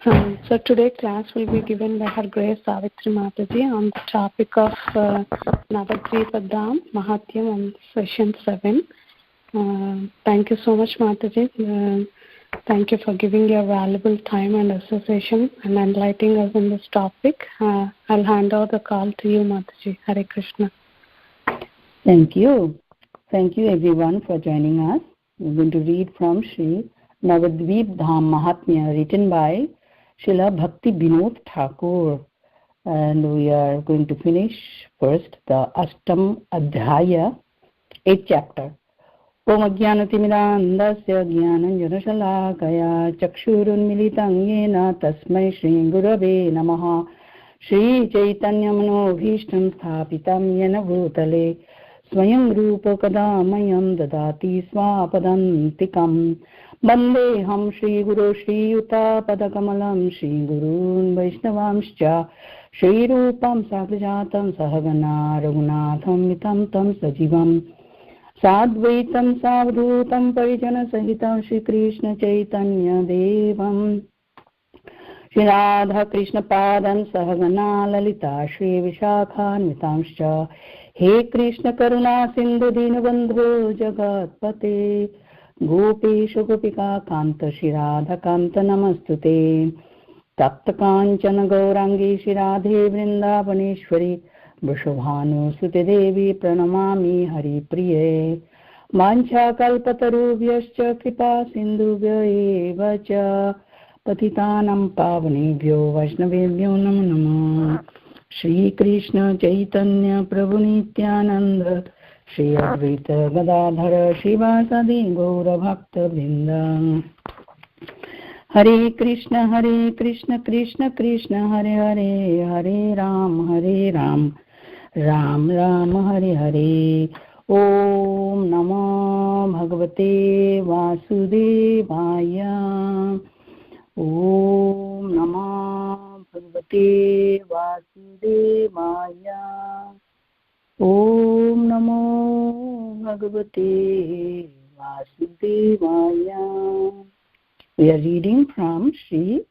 So today class will be given by Her Grace Savitri Mataji on the topic of Navadvipa Dham, Mahatmya on session 7. Thank you so much, Mataji. Thank you for giving your valuable time and association and enlightening us on this topic. I'll hand over the call to you, Mataji. Hare Krishna. Thank you. Thank you everyone for joining us. We're going to read from Sri Navadvipa Dham Mahatmya, written by Srila Bhakti Vinod Thakur, and we are going to finish first the Ashtam Adhyaya, 8th chapter. Om Ajnanatimidandasya Jnananjanashalakaya Chakshurunmilitam Yena Tasmai Shri Gurave Namaha Shri Chaitanya Manobhishtam Sthapitam Yena Bhutale Swayam Rupa Kadamayam Dadati Swapadantikam Vandeham Shri Guru Shri Yuta Padakamalam Shri Gurun Vaishnavamscha Shri Rupam Sagrajatam Sahagana Raghunatham Vitam Tam Sajivam Sadvaitam Savdhutam Parijana Sahitam Shri Krishna Chaitanya Devam Shri Radha Krishna Padam Sahagana Lalita Shri Vishakhan Vitamscha He Krishna Karuna Sindhu Dinabandhu Jagatpate Gopesha Gopika Kanta Shri Radha Kanta Namastute Tapta Kanchana Gaurangi Shri Radhe Vrindavaneshwari Vrishabhanu Sute Devi Pranamami Hari Priye Mancha Kalpatarubhyascha Kripa Sindhubhya Evacha Patitanam Pavanebhyo Vaishnavebhyo Namo Namo Shri Krishna Chaitanya Prabhu Nityananda Shri Advaita Gadadhara Shivasadi Gaura Bhakta Vrinda Hare Krishna Krishna Krishna Hare Hare Hare Ram Ram Ram Hare Hare Om Namo Bhagavate Vasudevaya Om Namo Bhagavate Vasudevaya Om Namo Bhagavate Vasudevaya. We are reading from Sri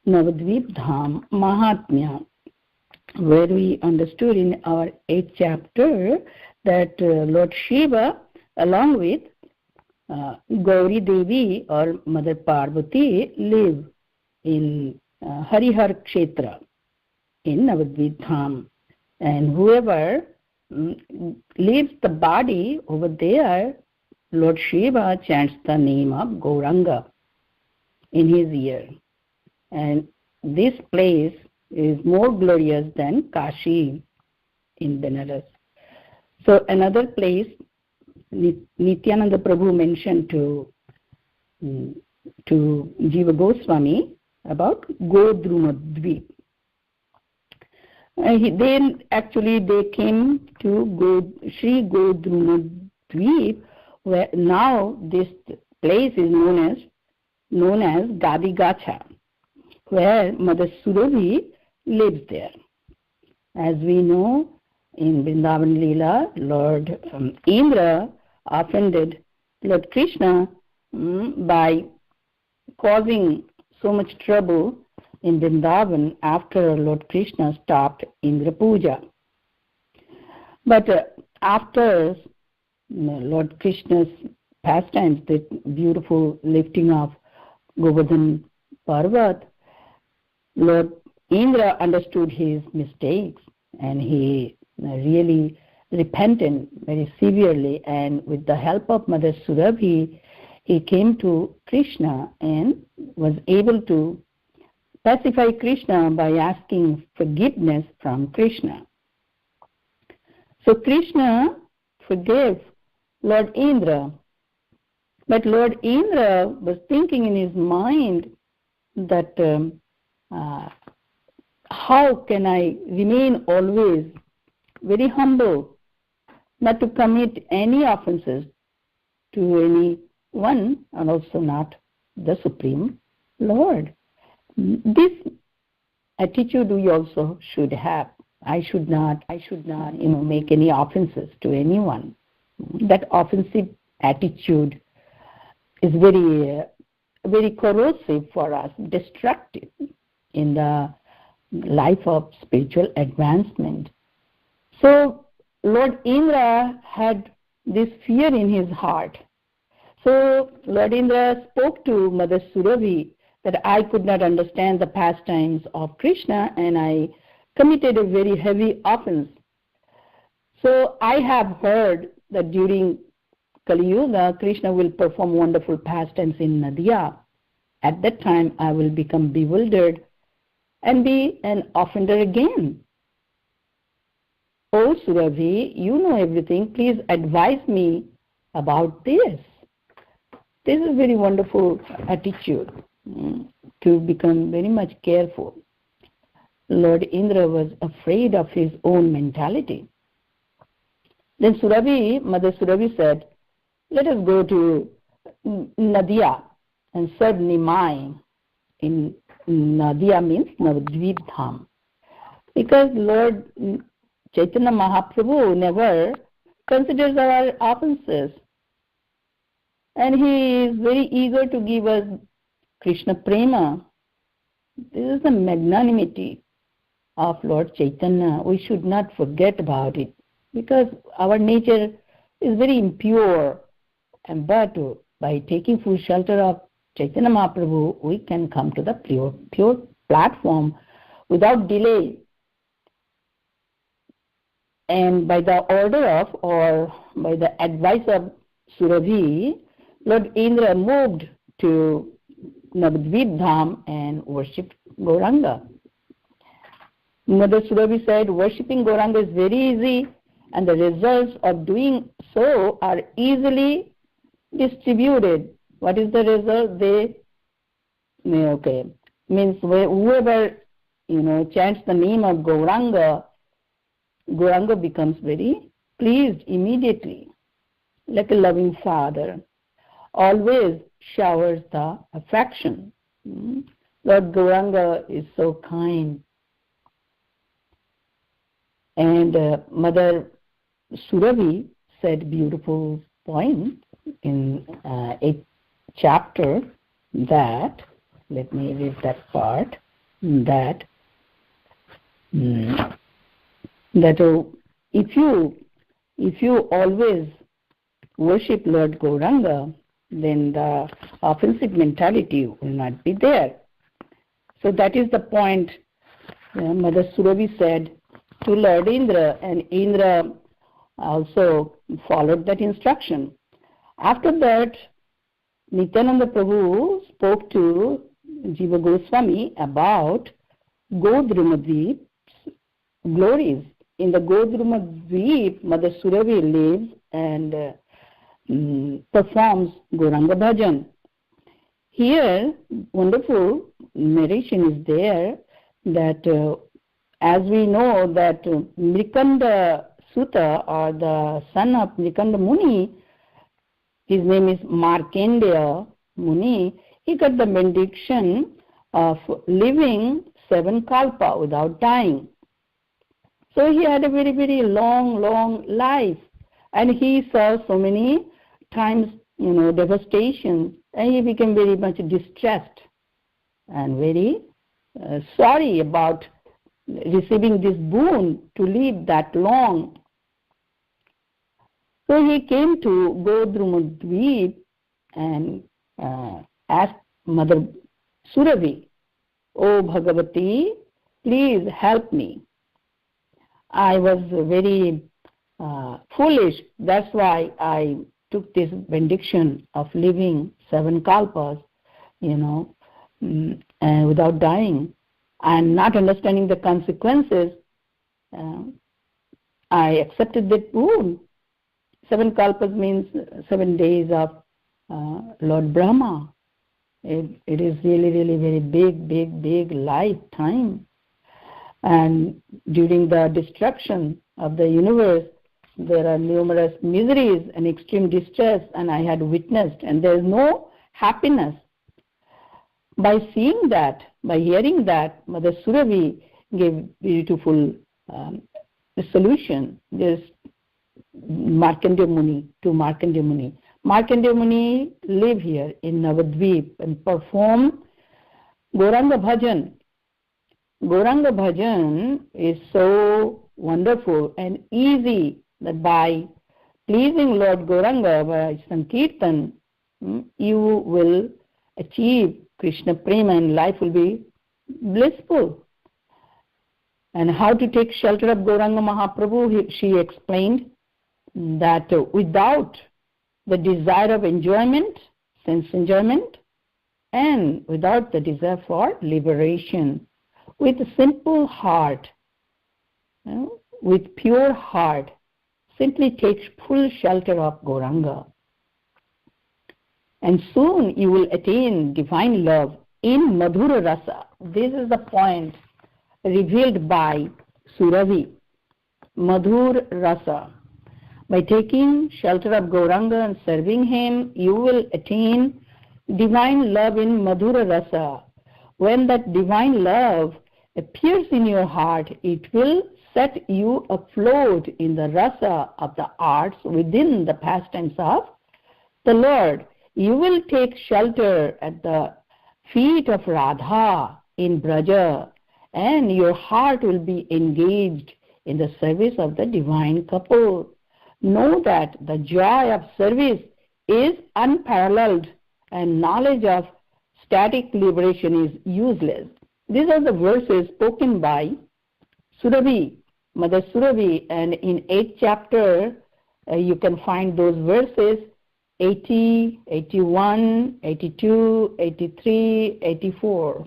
Navadvipa Dham Mahatmya, where we understood in our 8th chapter that Lord Shiva, along with Gauri Devi or Mother Parvati, live in Harihar Kshetra in Navadvipa Dham, and whoever leaves the body over there, Lord Shiva chants the name of Gauranga in his ear, and this place is more glorious than Kashi in Benares. So another place Nityananda Prabhu mentioned to Jiva Goswami about Godrumadvip. They came to Sri Godrumadvip, where now this place is known as Gadigacha, where Mother Surabhi lives there. As we know, in Vrindavan Leela, Lord Indra offended Lord Krishna by causing so much trouble in Vrindavan after Lord Krishna stopped Indra Puja. But after Lord Krishna's pastimes, the beautiful lifting of Govardhan Parvat, Lord Indra understood his mistakes and he really repented very severely, and with the help of Mother Surabhi, he came to Krishna and was able to pacify Krishna by asking forgiveness from Krishna. So Krishna forgave Lord Indra, but Lord Indra was thinking in his mind that how can I remain always very humble, not to commit any offenses to anyone, and also not the Supreme Lord. This attitude we also should have. I should not, make any offenses to anyone. That offensive attitude is very very corrosive for us, destructive in the life of spiritual advancement. So Lord Indra had this fear in his heart. So Lord Indra spoke to Mother Surabhi that I could not understand the pastimes of Krishna and I committed a very heavy offense. So I have heard that during Kali Yuga, Krishna will perform wonderful pastimes in Nadia. At that time, I will become bewildered and be an offender again. Oh, Surabhi, you know everything. Please advise me about this. This is a very wonderful attitude to become very much careful. Lord Indra was afraid of his own mentality. Then Surabhi, Mother Surabhi said, let us go to Nadia and serve Nimai. In Nadia means Navadvipa Dham. Because Lord Chaitanya Mahaprabhu never considers our offenses. And he is very eager to give us Krishna Prema. This is the magnanimity of Lord Chaitanya. We should not forget about it. Because our nature is very impure. But by taking full shelter of Chaitanya Mahaprabhu, we can come to the pure platform without delay. And by the order of or by the advice of Surabhi, Lord Indra moved to Navadvipa Dham and worshipped Gauranga. Mother Surabhi said, worshipping Gauranga is very easy and the results of doing so are easily distributed. What is the result? Means whoever chants the name of Gauranga, Gauranga becomes very pleased immediately, like a loving father. Always showers the affection. Lord Gauranga is so kind. And Mother Surabhi said beautiful point in 8th chapter that, let me read that part, that if you always worship Lord Gauranga, then the offensive mentality will not be there. So that is the point Mother Surabhi said to Lord Indra, and Indra also followed that instruction. After that, Nityananda Prabhu spoke to Jiva Goswami about Godrumadvip's glories. In the Godrumadvip, Mother Surabhi lives and performs Gauranga Bhajan. Here, wonderful narration is there that as we know that Mrikanda Sutta, or the son of Mrikanda Muni, his name is Markandeya Muni, he got the benediction of living 7 kalpa without dying. So he had a very, very long life, and he saw so many times, devastation, and he became very much distressed and very sorry about receiving this boon to live that long. So he came to Godrumadvip and asked Mother Surabhi, "Oh Bhagavati, please help me. I was very foolish. That's why I took this benediction of living 7 kalpas, without dying. And not understanding the consequences, I accepted that boon. 7 kalpas means 7 days of Lord Brahma. It is really, really very big lifetime. And during the destruction of the universe, there are numerous miseries and extreme distress, and I had witnessed, and there is no happiness. By seeing that, by hearing that, Mother Surabhi gave beautiful solution. There's Markandeya Muni, to Markandeya Muni. Markandeya Muni live here in Navadvipa and perform Gauranga Bhajan. Gauranga Bhajan is so wonderful and easy that by pleasing Lord Gauranga by Sankirtan, you will achieve Krishna Prema and life will be blissful. And how to take shelter of Gauranga Mahaprabhu, she explained that without the desire of enjoyment, sense enjoyment, and without the desire for liberation, with a simple heart, with pure heart, simply takes full shelter of Gauranga. And soon you will attain divine love in Madhura Rasa. This is the point revealed by Suravi. Madhur Rasa. By taking shelter of Gauranga and serving him, you will attain divine love in Madhura Rasa. When that divine love appears in your heart, it will set you afloat in the rasa of the arts within the pastimes of the Lord. You will take shelter at the feet of Radha in Braja, and your heart will be engaged in the service of the divine couple. Know that the joy of service is unparalleled, and knowledge of static liberation is useless. These are the verses spoken by Surabhi, Mother Surabhi, and in 8th chapter you can find those verses 80, 81, 82, 83, 84.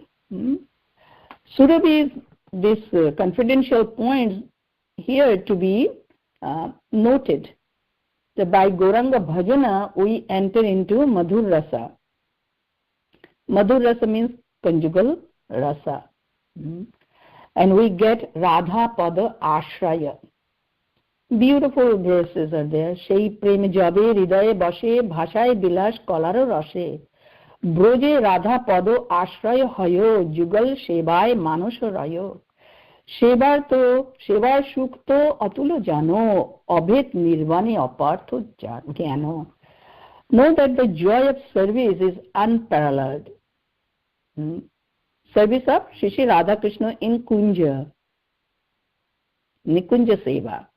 Surabhi's this confidential points here to be noted. So by Gauranga Bhajana we enter into Madhur Rasa. Madhur Rasa means conjugal rasa. And we get Radha Pada Ashraya. Beautiful verses are there. Shei prem jabe hridaye bashe bhashaye bilash kolaro rashe. Broje Radha Pado Ashraya hayo jugal shebaye manusho rayo. Shebar shuk to atulo jano abhet nirvane apartho jano. Know that the joy of service is unparalleled. Service of Shri Radha Krishna in Kunja, Nikunja Seva.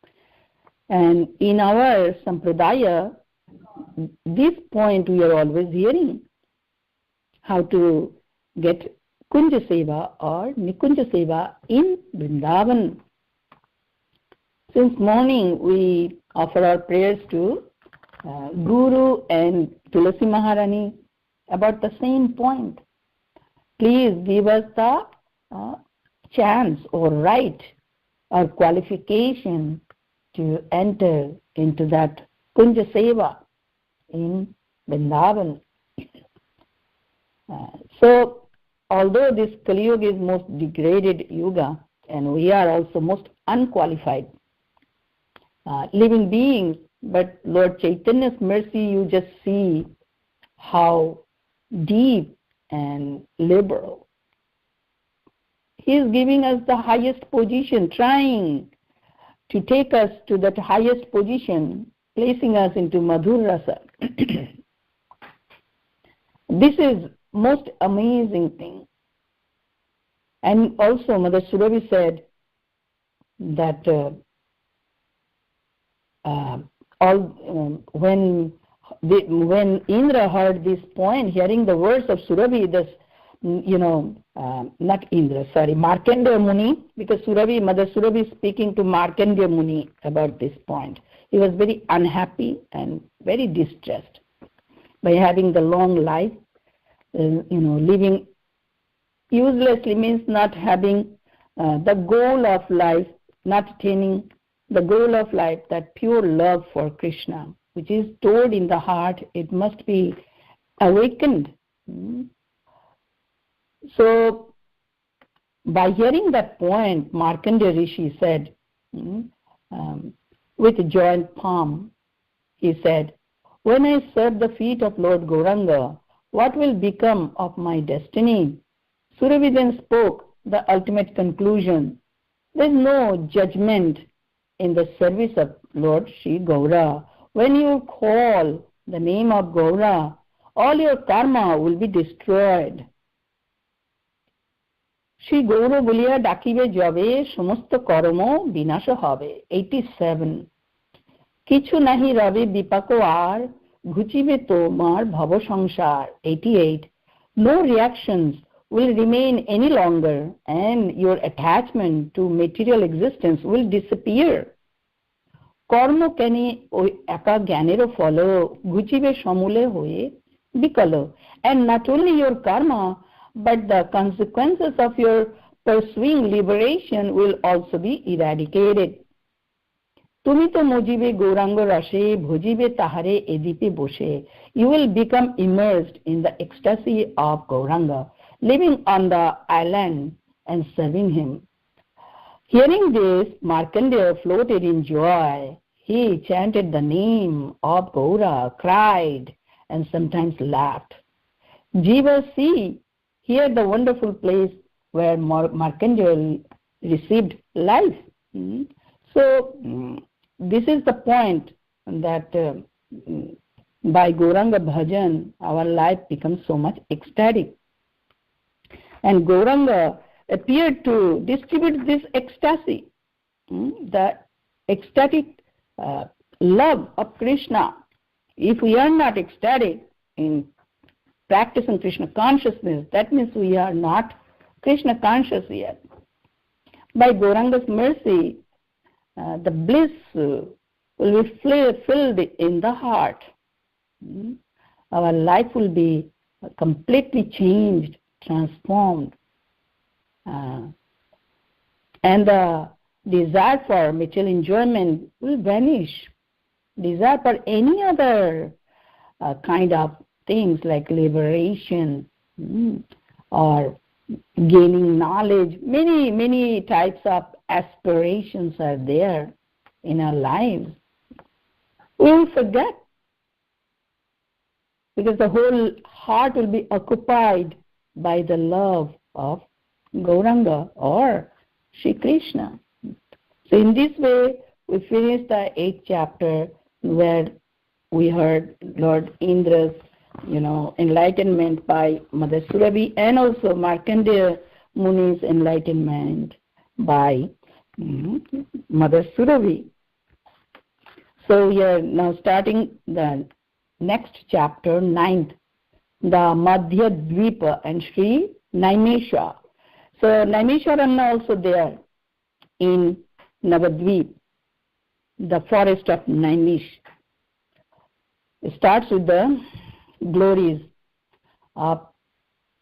And in our Sampradaya, this point we are always hearing, how to get Kunja Seva or Nikunja Seva in Vrindavan. Since morning we offer our prayers to Guru and Tulasi Maharani about the same point. Please give us the chance or right or qualification to enter into that Kunja Seva in Vrindavan. So, although this Kali Yuga is most degraded Yuga, and we are also most unqualified living beings, but Lord Chaitanya's mercy, you just see how deep and liberal. He is giving us the highest position, trying to take us to that highest position, placing us into Madhur Rasa. This is most amazing thing. And also Mother Surabhi said that when Indra heard this point, hearing the words of Surabhi, this, not Indra, sorry, Markandeya Muni, because Mother Surabhi is speaking to Markandeya Muni about this point. He was very unhappy and very distressed by having the long life. Living uselessly means not having the goal of life, not attaining the goal of life, that pure love for Krishna, which is stored in the heart. It must be awakened. So, by hearing that point, Markandeya Rishi said, with joint palm, he said, "When I serve the feet of Lord Gauranga, what will become of my destiny?" Surabhi then spoke the ultimate conclusion. There is no judgment in the service of Lord Sri Gaura. When you call the name of Gaura, all your karma will be destroyed. Shri Gaura Bulia Dakibe Jave, Sumusta Koromo, Binasha Habe. 87. Kichu Nahi Ravi Dipako Ar, Ghuchibe Tomar Bhavo Samsar. 88. No reactions will remain any longer, and your attachment to material existence will disappear. কর্ম কেনে ওই একা জ্ঞানেরও ফল ঘুচিবে সমূলে হয়ে বিকল, and not only your karma but the consequences of your pursuing liberation will also be eradicated. তুমি তো মজিবে গৌরাঙ্গ রসে ভজিবে তাহারে এ দ্বীপে বসে. You will become immersed in the ecstasy of Gauranga, living on the island and serving him. Hearing this, Markandeya floated in joy. He chanted the name of Gaura, cried, and sometimes laughed. Jiva, see, here the wonderful place where Markandeya received life. So, this is the point that by Gauranga Bhajan, our life becomes so much ecstatic. And Gauranga appeared to distribute this ecstasy, the ecstatic love of Krishna. If we are not ecstatic in practicing Krishna consciousness, that means we are not Krishna conscious yet. By Gauranga's mercy, the bliss will be filled in the heart. Our life will be completely changed, transformed. And the desire for material enjoyment will vanish. Desire for any other kind of things like liberation or gaining knowledge, many types of aspirations are there in our lives. We will forget, because the whole heart will be occupied by the love of Gauranga or Shri Krishna. So in this way, we finished the 8th chapter where we heard Lord Indra's, enlightenment by Mother Surabhi, and also Markandeya Muni's enlightenment by Mother Surabhi. So we are now starting the next chapter, 9th, the Navadvipa and Sri Naimesha. So Naimesharam also there in Navadvip, the forest of Naimish. It starts with the glories of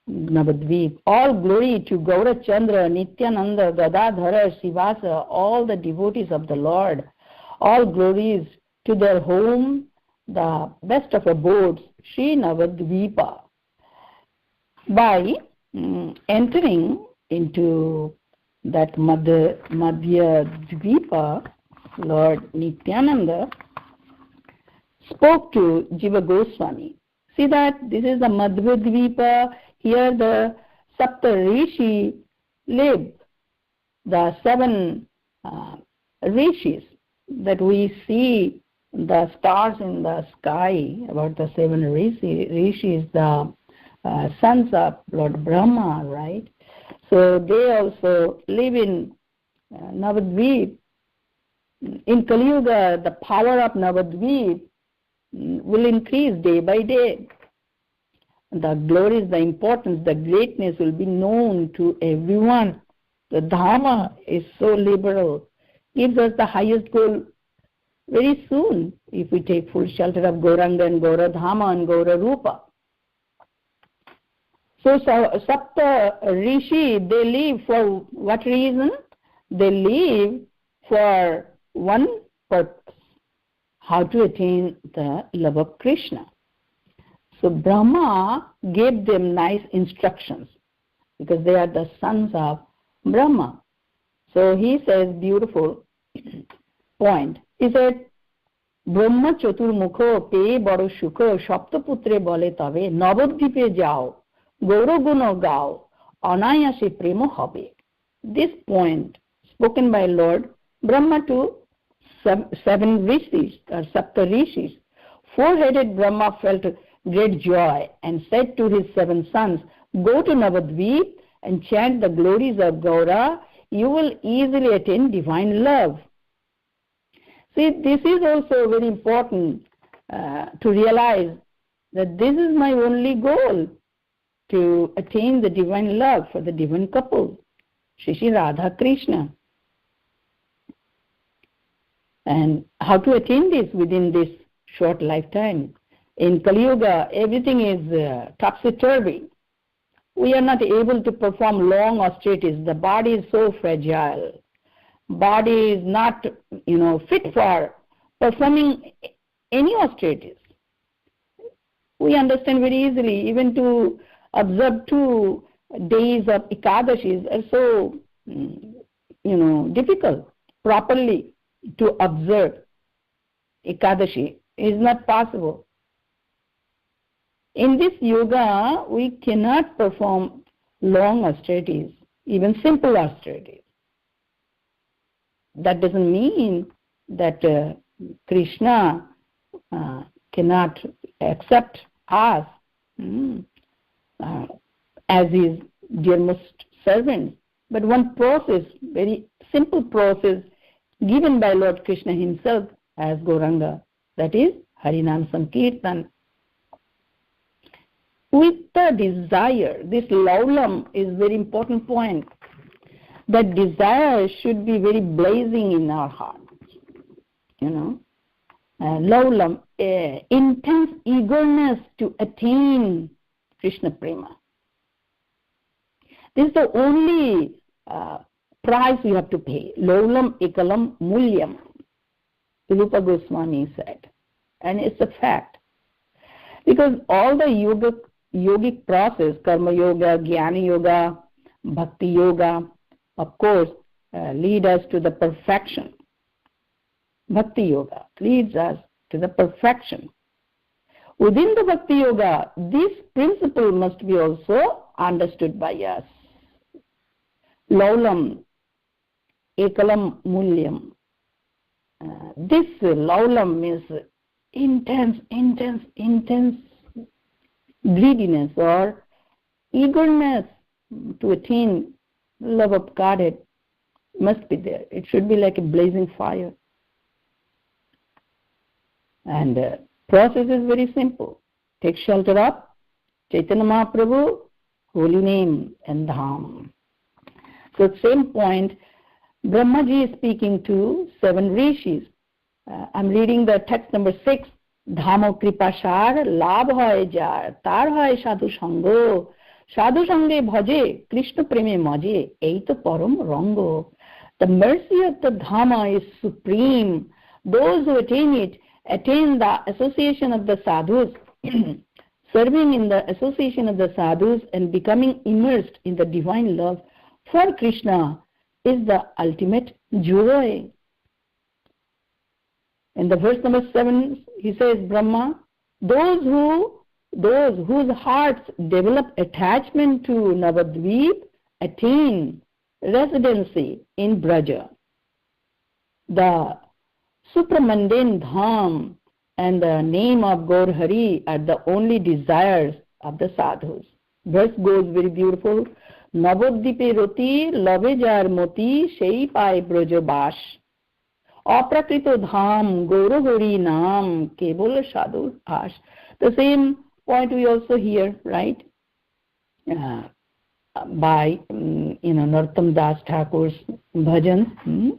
Navadvip. All glory to Gaurachandra, Nityananda, Gadadhara, Sivasa, all the devotees of the Lord. All glories to their home, the best of abodes, Sri Navadvipa. By entering into that Madhya Dvipa, Lord Nityananda spoke to Jiva Goswami. See that this is the Madhya Dvipa. Here the Sapta Rishi live, the 7 rishis that we see, the stars in the sky, about the 7 rishis, the sons of Lord Brahma, right? So they also live in Navadvip. In Kali Yuga, the power of Navadvip will increase day by day. The glories, the importance, the greatness will be known to everyone. The Dhamma is so liberal, gives us the highest goal very soon if we take full shelter of Gauranga and Gaura Dhama and Gaura Rupa. So Sapta Rishi, they live for what reason? They live for one purpose, how to attain the love of Krishna. So Brahma gave them nice instructions because they are the sons of Brahma. So he says, beautiful point. He said, Brahma Chaturmukho pe baro shukho saptaputre bole tabe Navadvipe jao Gauraguno gao anayase premo hobe. This point spoken by Lord Brahma to 7 rishis or Sapta rishis. Four-headed Brahma felt great joy and said to his 7 sons, "Go to Navadvip and chant the glories of Gaura. You will easily attain divine love." See, this is also very important to realize that this is my only goal, to attain the divine love for the divine couple, Shri Radha Krishna. And how to attain this within this short lifetime? In Kali Yuga, everything is topsy-turvy. We are not able to perform long austerities. The body is so fragile. Body is not, fit for performing any austerities. We understand very easily, even to observe 2 days of Ekadashis are so, difficult. Properly to observe Ekadashi is not possible. In this yoga, we cannot perform long austerities, even simple austerities. That doesn't mean that Krishna cannot accept us as his dearest servants. But one process, very simple process, given by Lord Krishna himself as Gauranga, that is Harinam Sankirtan. With the desire, this laulam is very important point. That desire should be very blazing in our heart. Laulam, intense eagerness to attain Krishna Prema. This is the only price we have to pay. Laulam ekalam mulyam, Rupa Goswami said. And it's a fact. Because all the yogic process, karma yoga, jnana yoga, bhakti yoga, of course, lead us to the perfection. Bhakti yoga leads us to the perfection. Within the bhakti yoga, this principle must be also understood by us. Laulam ekalam mulyam. This laulam means intense greediness or eagerness to attain love of Godhead must be there. It should be like a blazing fire. And the process is very simple. Take shelter of Chaitanya Mahaprabhu, holy name and Dham. So at the same point, Brahmaji is speaking to 7 rishis. I'm reading the text number 6. Dhamo kripashar labh hoy jar tar hoy sadhu sango sadhu sange bhaje krishna preme maje ei to param rango. The mercy of the Dhama is supreme. Those who attain it attain the association of the sadhus, serving in the association of the sadhus and becoming immersed in the divine love for Krishna is the ultimate joy. In the verse number 7, he says, Brahma, those whose hearts develop attachment to Navadvip attain residency in Braja. The supramundane Dham and the name of Gaur Hari are the only desires of the sadhus. Verse goes very beautiful. Navadvipe roti lave jar moti shei pai Braja bash. Aprakrito Dham Gaur Hari Nam Kebol Sadhu Ash. The same point we also hear, right? By Narottam Das Thakur's bhajan.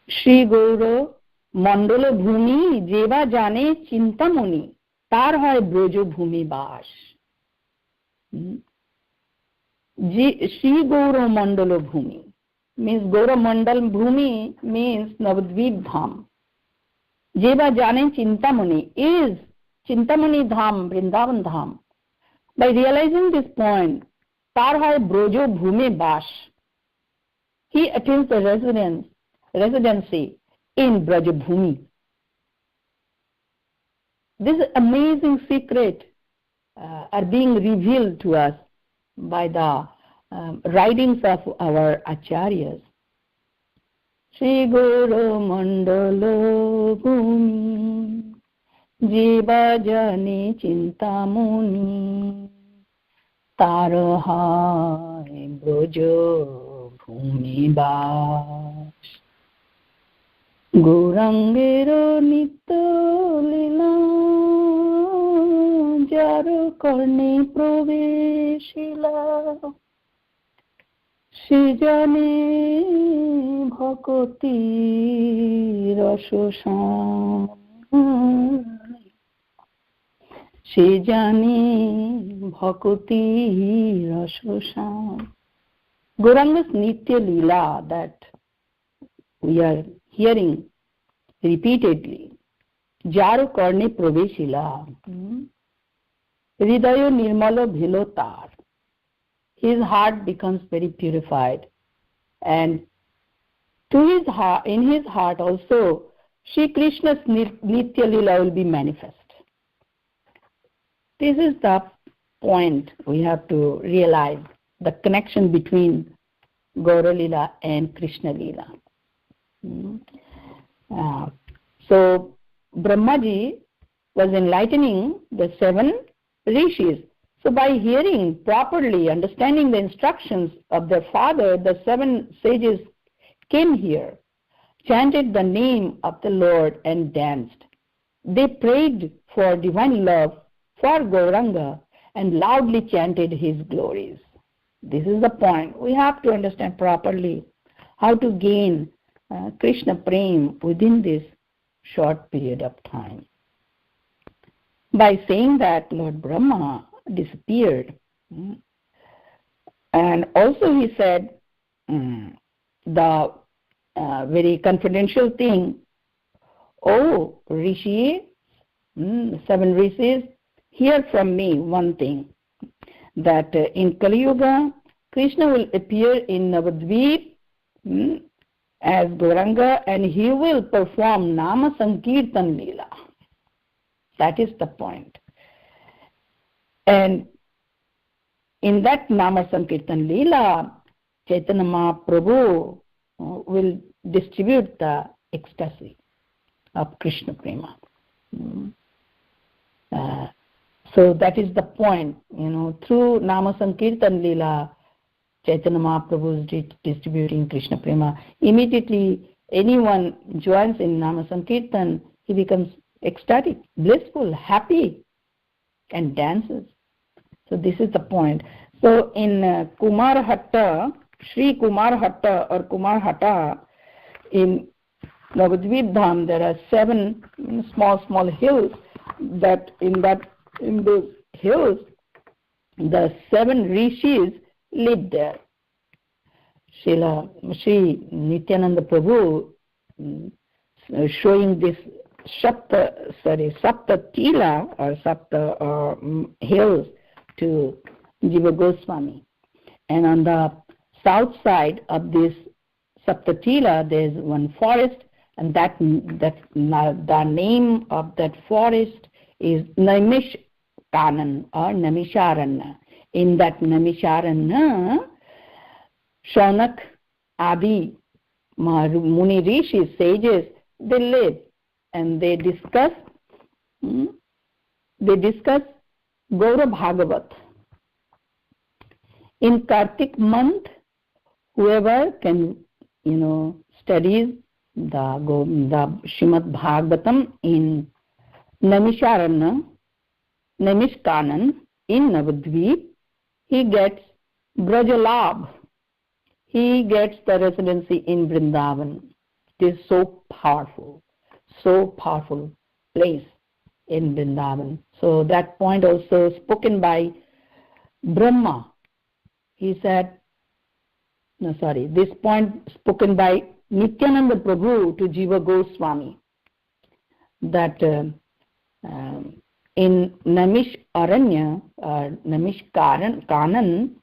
Shri Gauro Mandala Bhumi Jeva Jane Chintamuni Tar Hoy Brojo Bhumi Bash. Shri Gauro Mandala Bhumi means Gaura Mandal Bhumi means Navadvip Dham. Jeva Jane Chintamuni is Chintamuni Dham, Vrindavan Dham. By realizing this point, Tar Hoy Brojo Bhumi Bash, he attains the residency in Brajabhumi. This amazing secret are being revealed to us by the writings of our acharyas. Shri Guru Mandala Bhumi Jiva Jani Chintamuni Tarahai Brojo Bhumi Bas Gaurangero Nitya Lila Jar Karne Praveshila Srijane Bhakoti Rasosam Srijane Bhakoti Rasosam. Gauranga's Nitya Leela that we are hearing repeatedly. Jaru Karne Praveshila. Hridayo Nirmala Bhilotar. His heart becomes very purified, and in his heart also Shri Krishna's Nitya Leela will be manifest. This is the point we have to realize, the connection between Gaura Leela and Krishna Leela. So Brahmaji was enlightening the 7 rishis. So by hearing properly, understanding the instructions of their father, the 7 sages came here, chanted the name of the Lord and danced. They prayed for divine love for Gauranga and loudly chanted his glories. This is the point. We have to understand properly how to gain Krishna Prem within this short period of time. By saying that, Lord Brahma disappeared. And also he said the very confidential thing, oh Rishi, 7 rishis, hear from me one thing, that in Kali Yuga, Krishna will appear in Navadvipa as Gauranga, and he will perform Nama Sankirtan Leela. That is the point. And in that Nama Sankirtan Leela, Chaitanya Mahaprabhu will distribute the ecstasy of Krishna Prema. So that is the point. Through Nama Sankirtan Leela, Chaitanya Mahaprabhu is distributing Krishna Prema. Immediately, anyone joins in Nama Sankirtan, he becomes ecstatic, blissful, happy, and dances. So this is the point. So in Kumarhatta, Sri Kumarhatta or Kumarhata, in Navadvipa Dham, there are 7 small hills. That in those hills, the 7 rishis live there. Sri Nityananda Prabhu showing this Sapta Tila or Sapta hills to Jiva Goswami. And on the south side of this Saptatila, there is one forest, and the name of that forest is Naimishkanan or Namisharanya. In that Namisharanya, Shaunak, Adi, Muni Rishis, sages, they live and they discuss Gaura Bhagavat. In Kartik month, whoever can, studies the Srimad Bhagavatam in Namisharanya, Namishkanan, in Navadvipa, he gets Brajalabh. He gets the residency in Vrindavan. It is so powerful place in Vrindavan. So that point also spoken by Brahma. He said, this point spoken by Nityananda Prabhu to Jiva Goswami, that in Namish Aranya, Namish Kanan,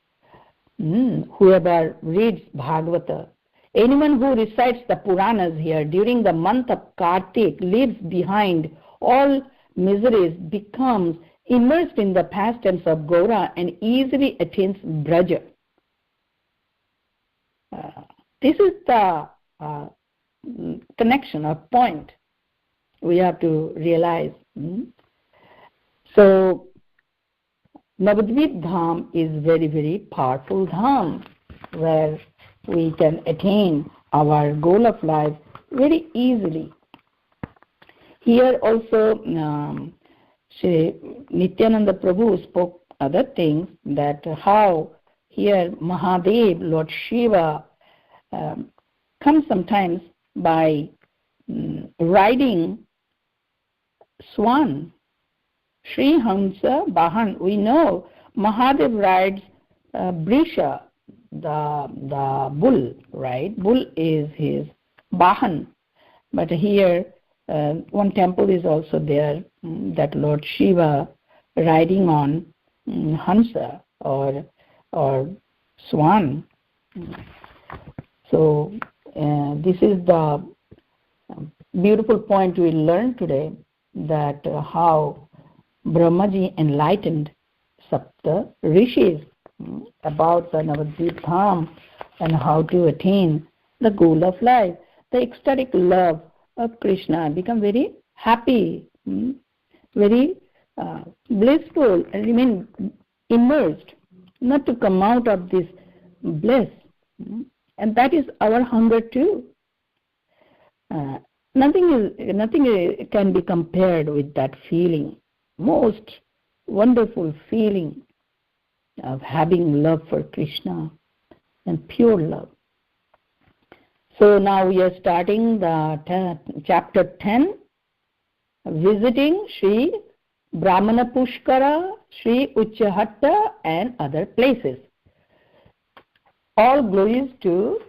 whoever reads Bhagavata, anyone who recites the Puranas here during the month of Kartik leaves behind all miseries, becomes immersed in the pastimes of Gaura, and easily attains Braja. This is the connection or point we have to realize. So Navadvipa Dham is very, very powerful Dham where we can attain our goal of life very easily. Here also Shri Nityananda Prabhu spoke other things, that how here Mahadev, Lord Shiva, comes sometimes by riding swan, Sri Hamsa Bahan. We know Mahadev rides Brisha, the bull, right? Bull is his Bahan. But here one temple is also there, that Lord Shiva riding on Hamsa or swan. So this is the beautiful point we learned today, that how Brahmaji enlightened Sapta Rishis about the Navadvipa Dham and how to attain the goal of life. The ecstatic love of Krishna become very happy, very blissful, and remain immersed, not to come out of this bliss. And that is our hunger too. Nothing can be compared with that feeling, most wonderful feeling of having love for Krishna and pure love. So now we are starting the chapter 10, visiting Sri Brahmana Pushkara, Sri Uchchahatta and other places. All glories to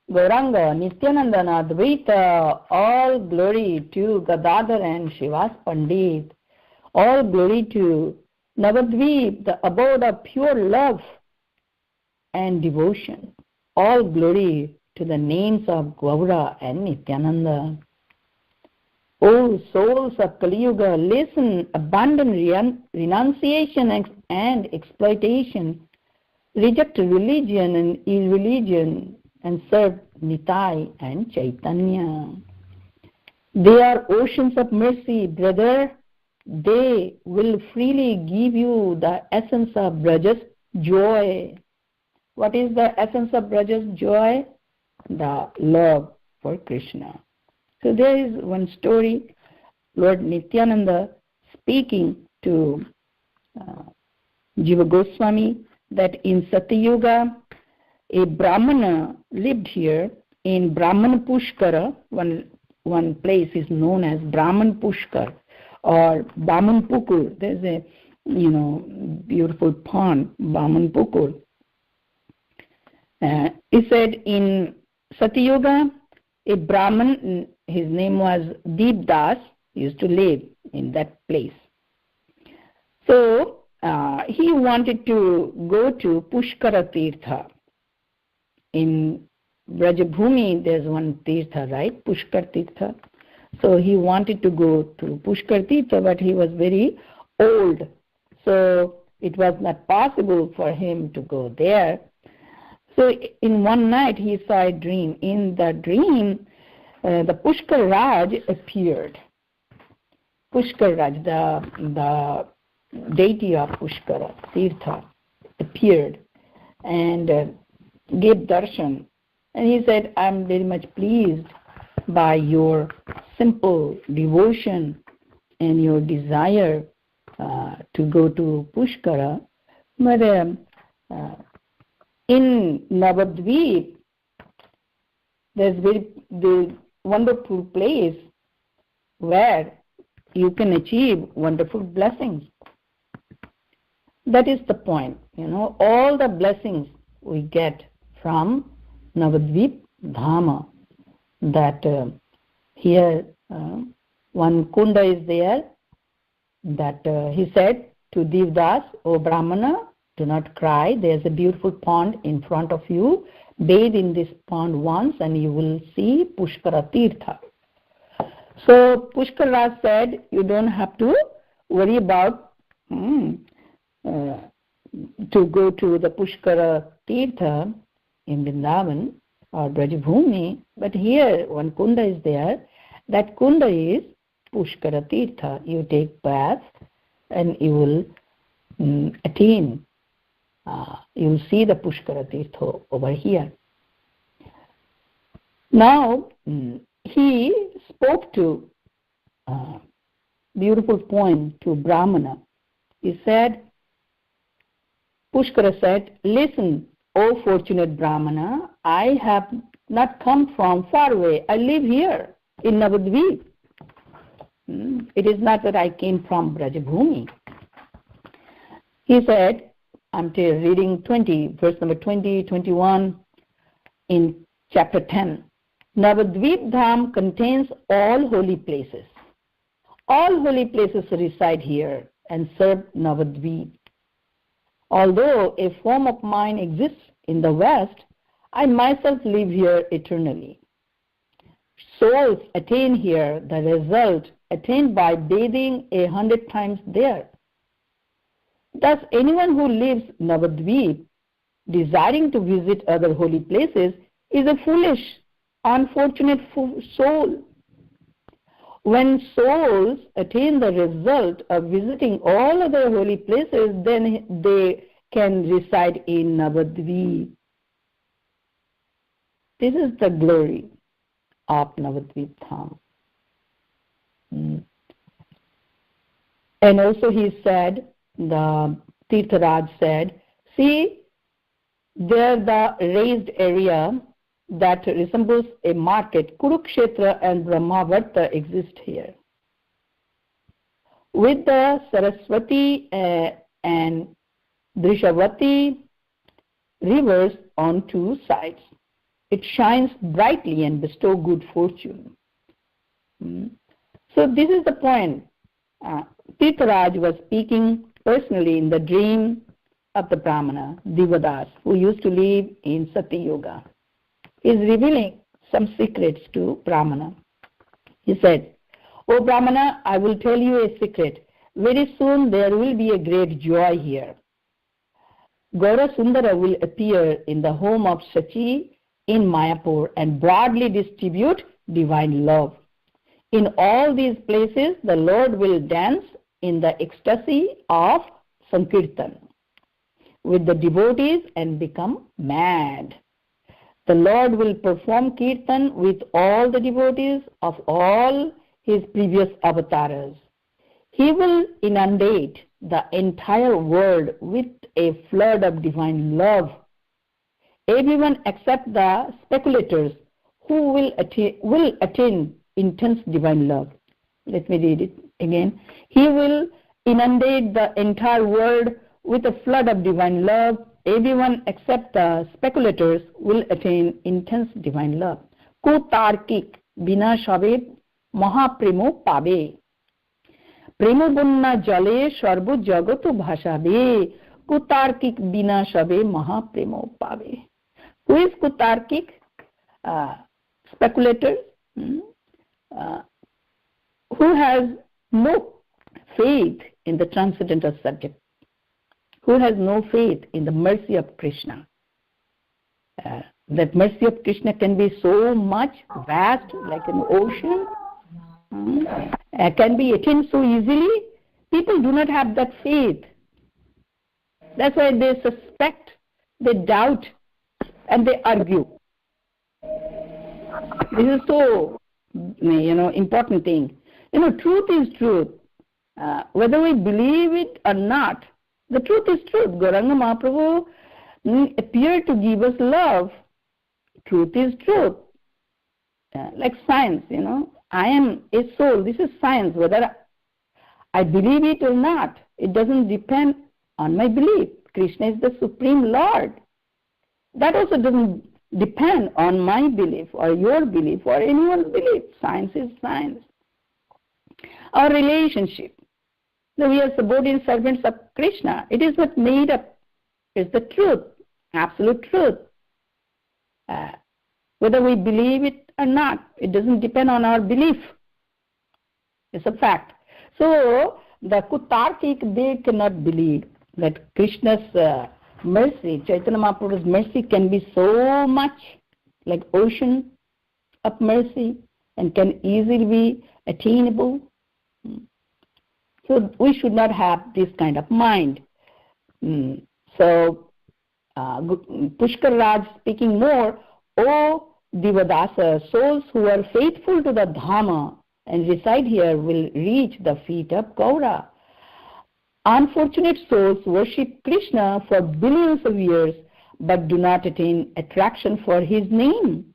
Gauranga, Nityananda, Advaita, all glory to Gadadhar and Shivas Pandit, all glory to Navadvipa, the abode of pure love and devotion, all glory to the names of Gaura and Nityananda. O souls of Kali Yuga, listen, abandon renunciation and exploitation, reject religion and irreligion, and serve Nitai and Chaitanya. They are oceans of mercy, brother. They will freely give you the essence of Braja's joy. What is the essence of Braja's joy? The love for Krishna. So there is one story, Lord Nityananda speaking to Jiva Goswami, that in Satyuga, a Brahmana lived here in Brahman Pushkara. One place is known as Brahman Pushkar or Brahman Pukur. There's a beautiful pond, Brahman Pukur. He said in Satyuga, a Brahman, his name was Deepdas, used to live in that place. So he wanted to go to Pushkara Tirtha. In Brajabhumi, there's one Tirtha, right? Pushkar Tirtha. So he wanted to go to Pushkar Tirtha, but he was very old. So it was not possible for him to go there. So in one night he saw a dream. In the dream, the Pushkar Raj appeared. Pushkar Raj, the deity of Pushkara Tirtha, appeared and gave darshan. And he said, I'm very much pleased by your simple devotion and your desire to go to Pushkara. But in Navadvipa, there's the wonderful place where you can achieve wonderful blessings. That is the point. All the blessings we get from Navadvipa Dhama. That here one kunda is there, that he said to Devdas, O Brahmana, do not cry. There's a beautiful pond in front of you. Bathe in this pond once and you will see Pushkara Tirtha. So Pushkar Raj said, you don't have to worry about to go to the Pushkara Tirtha in Vrindavan. or Brajabhumi, but here one kunda is there. That kunda is Pushkara Tirtha. You take bath and you will attain. You will see the Pushkara Tirtha over here. Now, he spoke to beautiful poem to Brahmana. He said, Pushkara said, listen, O fortunate Brahmana, I have not come from far away. I live here in Navadvipa. It is not that I came from Brajabhumi. He said, I'm reading verse number 20, 21 in chapter 10. Navadvipa Dham contains all holy places. All holy places reside here and serve Navadvipa. Although a form of mine exists in the West, I myself live here eternally. Souls attain here the result attained by bathing 100 times there. Thus, anyone who lives Navadvipa, desiring to visit other holy places, is a foolish, unfortunate soul. When souls attain the result of visiting all other holy places, then they can reside in Navadvipa. This is the glory of Navadvipa Dham. And also he said, the Tirtharaj said, see, there the raised area that resembles a market, Kurukshetra and Brahmavarta exist here. With the Saraswati and Drishavati rivers on two sides, it shines brightly and bestows good fortune. So this is the point. Tirtharaj was speaking personally in the dream of the Brahmana, Divadas, who used to live in Satya Yoga. He is revealing some secrets to Brahmana. He said, O Brahmana, I will tell you a secret. Very soon there will be a great joy here. Gaura Sundara will appear in the home of Sachi in Mayapur and broadly distribute divine love. In all these places, the Lord will dance in the ecstasy of Sankirtan with the devotees and become mad. The Lord will perform Kirtan with all the devotees of all his previous avatars. He will inundate the entire world with a flood of divine love. Everyone except the speculators who will attain intense divine love. Let me read it again. He will inundate the entire world with a flood of divine love. Everyone except the speculators will attain intense divine love. Kutarkik bina shabe mahapremo pabe. Premo bunna jale sharbo jagato bhashabe. Kutarkik bina shabe mahapremo pabe. Who is Kutarkik? Speculators who has no faith in the transcendental subject, who has no faith in the mercy of Krishna. That mercy of Krishna can be so much vast, like an ocean, can be attained so easily. People do not have that faith. That's why they suspect, they doubt, and they argue. This is so, important thing. Truth is truth. Whether we believe it or not, the truth is truth. Gauranga Mahaprabhu appeared to give us love. Truth is truth. Like science, I am a soul. This is science. Whether I believe it or not, it doesn't depend on my belief. Krishna is the Supreme Lord. That also doesn't depend on my belief or your belief or anyone's belief. Science is science. Our relationship. We are subordinate servants of Krishna. It is not made up. It's the truth, absolute truth. Whether we believe it or not, it doesn't depend on our belief. It's a fact. So, the Kutarkik, they cannot believe that Krishna's mercy, Chaitanya Mahaprabhu's mercy can be so much like ocean of mercy and can easily be attainable. So we should not have this kind of mind. So Pushkar Raj speaking more, O Divadasa, souls who are faithful to the Dhama and reside here will reach the feet of Gaura. Unfortunate souls worship Krishna for billions of years but do not attain attraction for his name.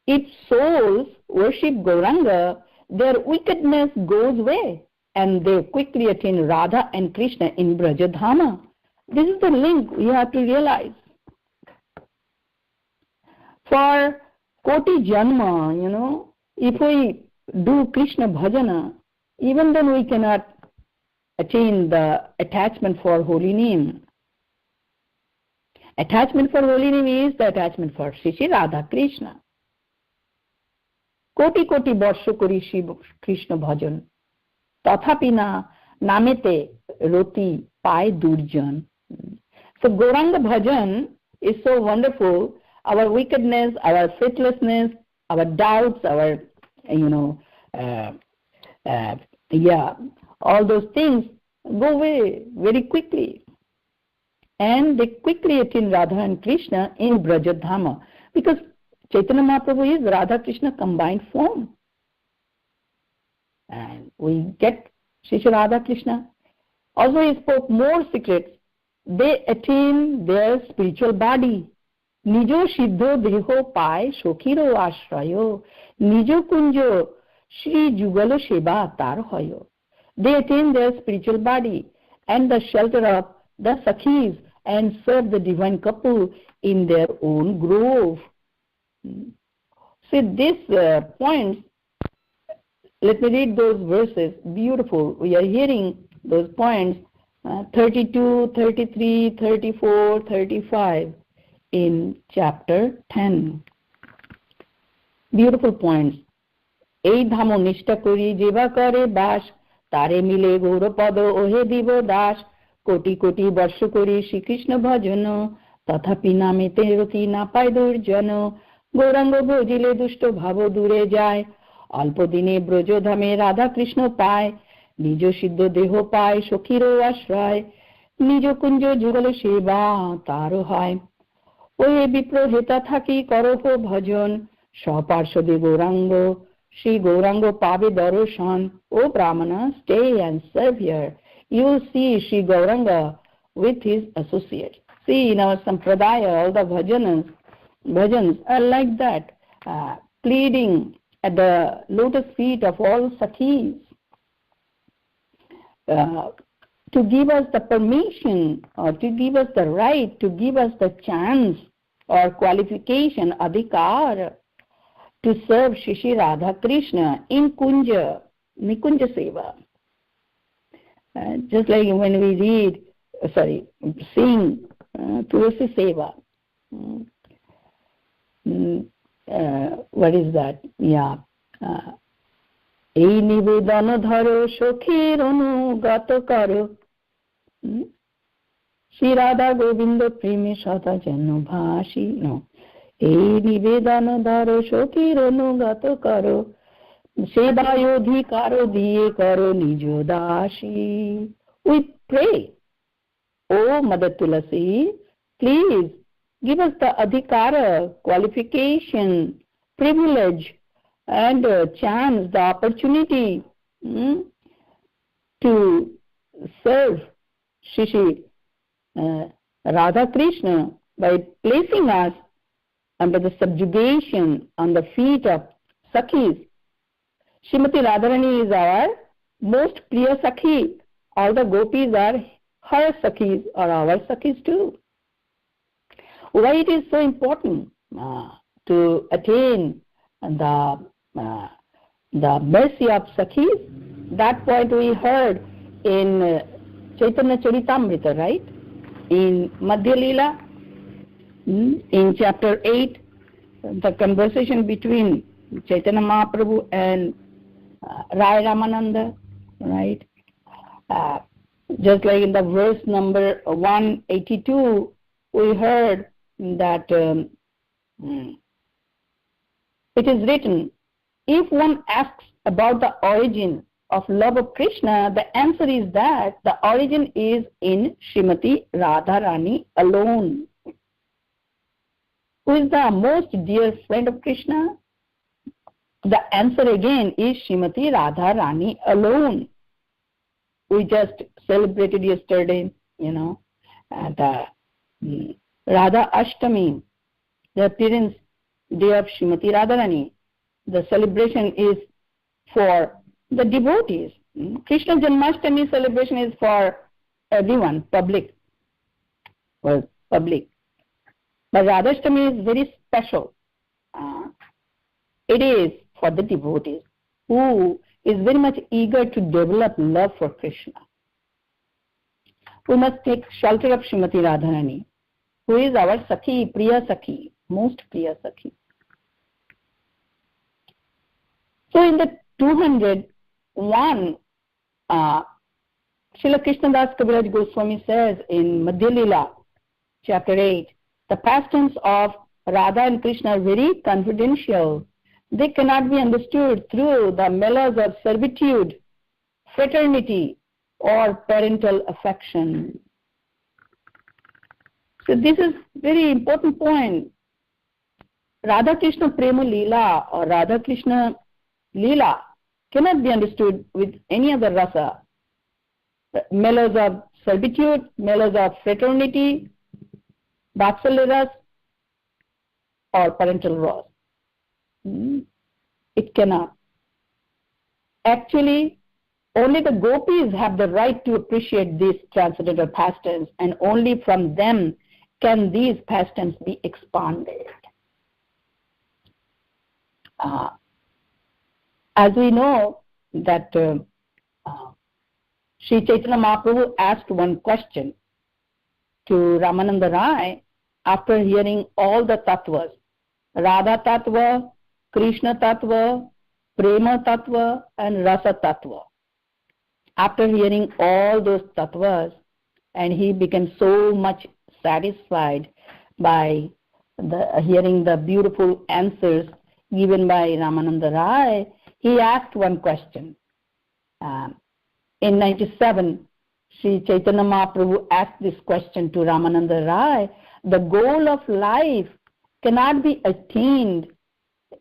If souls worship Gauranga, their wickedness goes away and they quickly attain Radha and Krishna in Brajadhama. This is the link we have to realize. For Koti Janma, if we do Krishna Bhajana, even then we cannot attain the attachment for holy name. Attachment for holy name is the attachment for Shri Radha Krishna. Koti koti barsho kori Shiv Krishna bhajan, tathapi na namete roti pai durjan. So Gauranga bhajan is so wonderful. Our wickedness, our faithlessness, our doubts, our all those things go away very quickly. And they quickly attain Radha and Krishna in Brajadhama, because Chaitanya Mahaprabhu is Radha Krishna combined form. And we get Shri Radha Krishna. Also he spoke more secrets. They attain their spiritual body. Nijo Siddho Deho Pai Shokhiro Ashrayo Nijo Kunjo Shri Jugalo Sheba Tar Hoyo. They attain their spiritual body and the shelter of the Sakhis and serve the divine couple in their own grove. See these points, let me read those verses, beautiful. We are hearing those points, 32, 33, 34, 35 in chapter 10. Beautiful points. Ei dhamo nishta kori jiva kare bash, tare mile gaurapado ohe divo dash, koti koti barsho kori Shri Krishna bhajano, tathapi namete roti na pai durjano, Gauranga ভজিলে দুষ্ট ভাব দূরে যায়, অল্প দিনে ব্রজধামে রাধা কৃষ্ণ পায়, নিজ সিদ্ধ দেহ পায় সখীরও আশ্রয়, নিজ কুঞ্জ যুগল সেবা তারও হয়। ওই বিপ্র হেতা থাকি করহ ভজন, স্বপার্শ্বদে গৌরাঙ্গ শ্রী গৌরাঙ্গ পাবে দর্শন। ও Brahmana, stay and serve here. You will see Shri Gauranga with his associates. See, in our Sampradaya, all the bhajans are like that, pleading at the lotus feet of all Sakhis to give us the permission or to give us the right, to give us the chance or qualification, adhikar, to serve Shri Radha Krishna in Kunja, Nikunja Seva. Just like when we sing Tulsi Seva. What is that? এই নিবেদন ধরো সখীর অনুগত করো, শ্রী রাধা গোবিন্দ প্রেমে সদা যেন ভাসি। এই নিবেদন ধরো সখীর অনুগত করো, সেবায় অধিকার দিয়ে করো নিজ দাসী। We pray, O Mother Tulasi, please give us the adhikara, qualification, privilege, and chance, the opportunity to serve Shri Radha Krishna by placing us under the subjugation on the feet of Sakhis. Srimati Radharani is our most priya Sakhi. All the gopis are her Sakhis or our Sakhis too. Why it is so important to attain the mercy of Sakhis? That point we heard in Chaitanya Charitamrita, right? In Madhya Leela, in chapter 8, the conversation between Chaitanya Mahaprabhu and Rai Ramananda, right? Just like in the verse number 182, we heard that it is written, if one asks about the origin of love of Krishna, the answer is that the origin is in Srimati Radharani alone. Who is the most dear friend of Krishna? The answer again is Srimati Radharani alone. We just celebrated yesterday, the Radha Ashtami, the appearance day of Srimati Radharani. The celebration is for the devotees. Krishna Janmashtami celebration is for everyone, public. But Radhashtami is very special. It is for the devotees who is very much eager to develop love for Krishna. We must take shelter of Srimati Radharani, who is our Sakhi, Priya Sakhi, most Priya Sakhi. So in the 201, Srila Krishnadas Kaviraj Goswami says in Madhya Lila, chapter 8, the pastimes of Radha and Krishna are very confidential. They cannot be understood through the mellows of servitude, fraternity, or parental affection. So this is very important point. Radha Krishna Prema Leela or Radha Krishna Leela cannot be understood with any other rasa. Mellows of servitude, mellows of fraternity, Vatsalya ras, or parental ras. It cannot. Actually, only the gopis have the right to appreciate these transcendental pastimes, and only from them can these pastimes be expanded. As we know that Sri Chaitanya Mahaprabhu asked one question to Ramananda Rai after hearing all the tattvas, Radha tattva, Krishna tattva, Prema tattva, and Rasa tattva. After hearing all those tattvas, and he became so much satisfied by hearing the beautiful answers given by Ramananda Rai, he asked one question. In 97, Sri Chaitanya Mahaprabhu asked this question to Ramananda Rai. The goal of life cannot be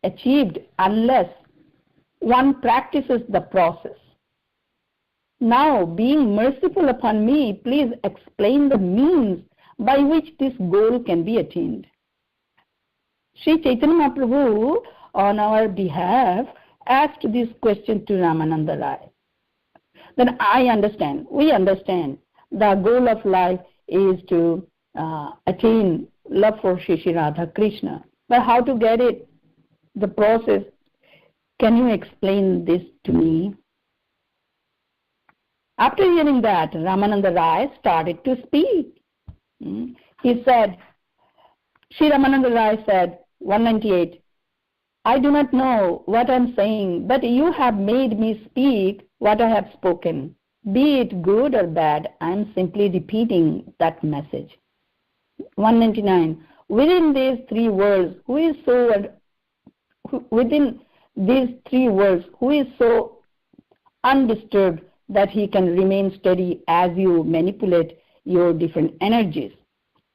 achieved unless one practices the process. Now, being merciful upon me, please explain the means by which this goal can be attained. Sri Chaitanya Mahaprabhu, on our behalf, asked this question to Ramananda Rai. Then we understand the goal of life is to attain love for Shri Radha Krishna. But how to get it? The process. Can you explain this to me? After hearing that, Ramananda Rai started to speak. He said, Sri Ramananda Rai said, 198, I do not know what I am saying, but you have made me speak what I have spoken. Be it good or bad, I am simply repeating that message. 199, within these three words, who is so undisturbed that he can remain steady as you manipulate your different energies?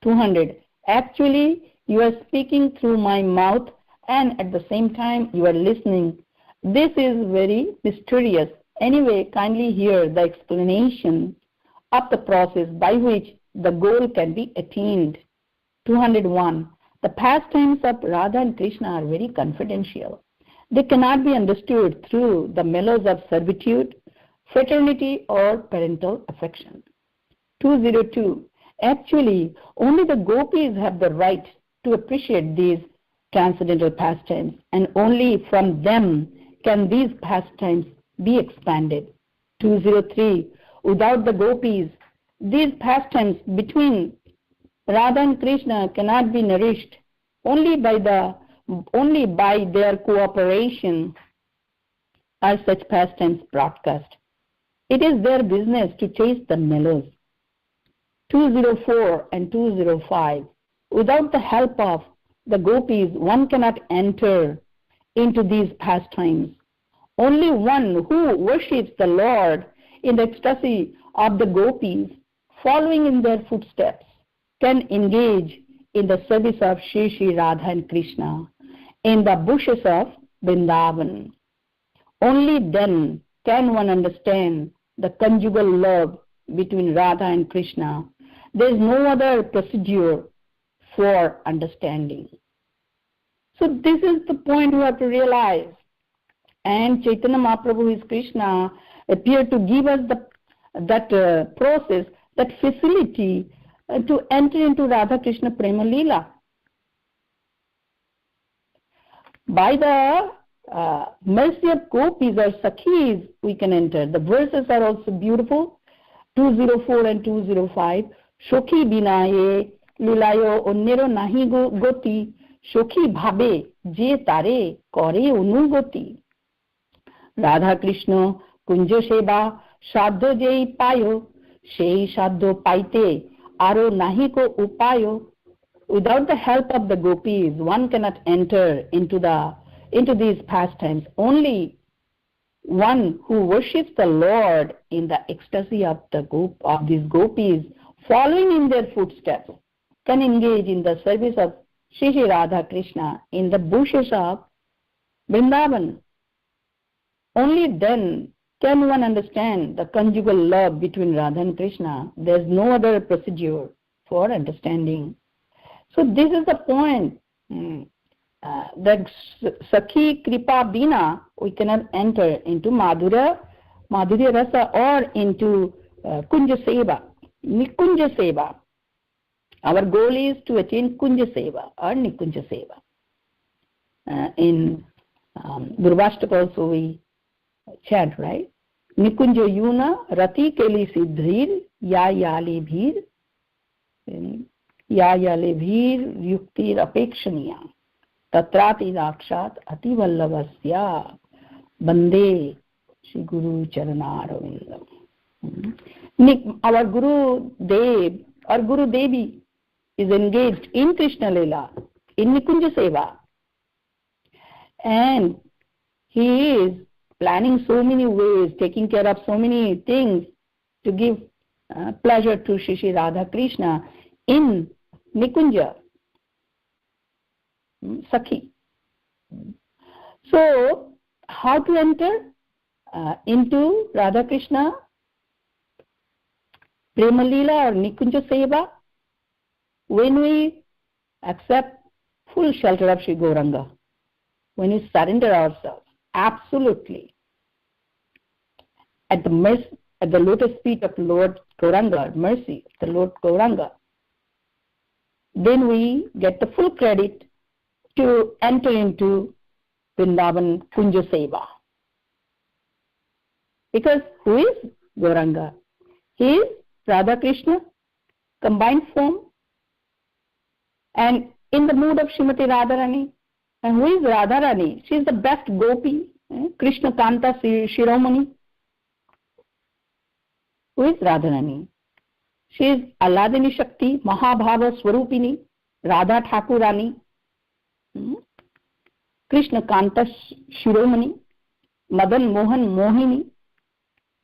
200, actually, you are speaking through my mouth and at the same time you are listening. This is very mysterious. Anyway, kindly hear the explanation of the process by which the goal can be attained. 201. The pastimes of Radha and Krishna are very confidential. They cannot be understood through the mellows of servitude, fraternity, or parental affection. 202. Actually, only the gopis have the right to appreciate these transcendental pastimes, and only from them can these pastimes be expanded. 203. Without the gopis, these pastimes between Radha and Krishna cannot be nourished. Only by their cooperation are such pastimes broadcast. It is their business to chase the mellows. 204 and 205. Without the help of the gopis, one cannot enter into these pastimes. Only one who worships the Lord in the ecstasy of the gopis, following in their footsteps, can engage in the service of Shri Radha and Krishna in the bushes of Vrindavan. Only then can one understand the conjugal love between Radha and Krishna. There is no other procedure for understanding. So this is the point we have to realize. And Chaitanya Mahaprabhu, is Krishna, appeared to give us that process, that facility to enter into Radha Krishna Prema Leela. By the mercy of gopis or sakhis, we can enter. The verses are also beautiful. 204 and 205. Shokhi binaye lilayo onnero nahi goti, shokhi bhabe je tare kore onugoti. Radha Krishna kunjo seba sadho jei payo, sei sadho paite aro nahi ko upayo. Without the help of the gopis, one cannot enter into these pastimes. Only one who worships the Lord in the ecstasy of these gopis, following in their footsteps, can engage in the service of Shri Radha Krishna in the bushes of Vrindavan. Only then can one understand the conjugal love between Radha and Krishna. There is no other procedure for understanding. So this is the point, that Sakhi Kripa Bina, we cannot enter into Madhurya Rasa or into Kunja Seva, Nikunja Seva. Our goal is to attain Kunja Seva or Nikunja Seva. In Durvashtaka also we chant, right? Nikunja Yuna Rati Keli Siddhir Ya Yali Bhir Ya Yale Bhir Yuktir Apekshaniya Tatrati Rakshat Ati Vallavasya Bande Shri Guru Charanarvindam. Our Guru Dev or Guru Devi is engaged in Krishna Leela, in Nikunja Seva, and he is planning so many ways, taking care of so many things to give pleasure to Shri Radha Krishna in Nikunja, Sakhi. So, how to enter into Radha Krishna Prema Leela or Nikunja Seva? When we accept full shelter of Shri Gauranga, when we surrender ourselves absolutely at the lotus feet of Lord Gauranga, mercy, the Lord Gauranga, then we get the full credit to enter into Vrindavan Kunja Seva. Because who is Gauranga? He is Radha Krishna, combined form, and in the mood of Srimati Radharani. And who is Radharani? She is the best gopi, Krishna Kanta Shiromani. Who is Radharani? She is Alladini Shakti, Mahabhava Swarupini, Radha Thakurani, Krishna Kanta Shiromani, Madan Mohan Mohini,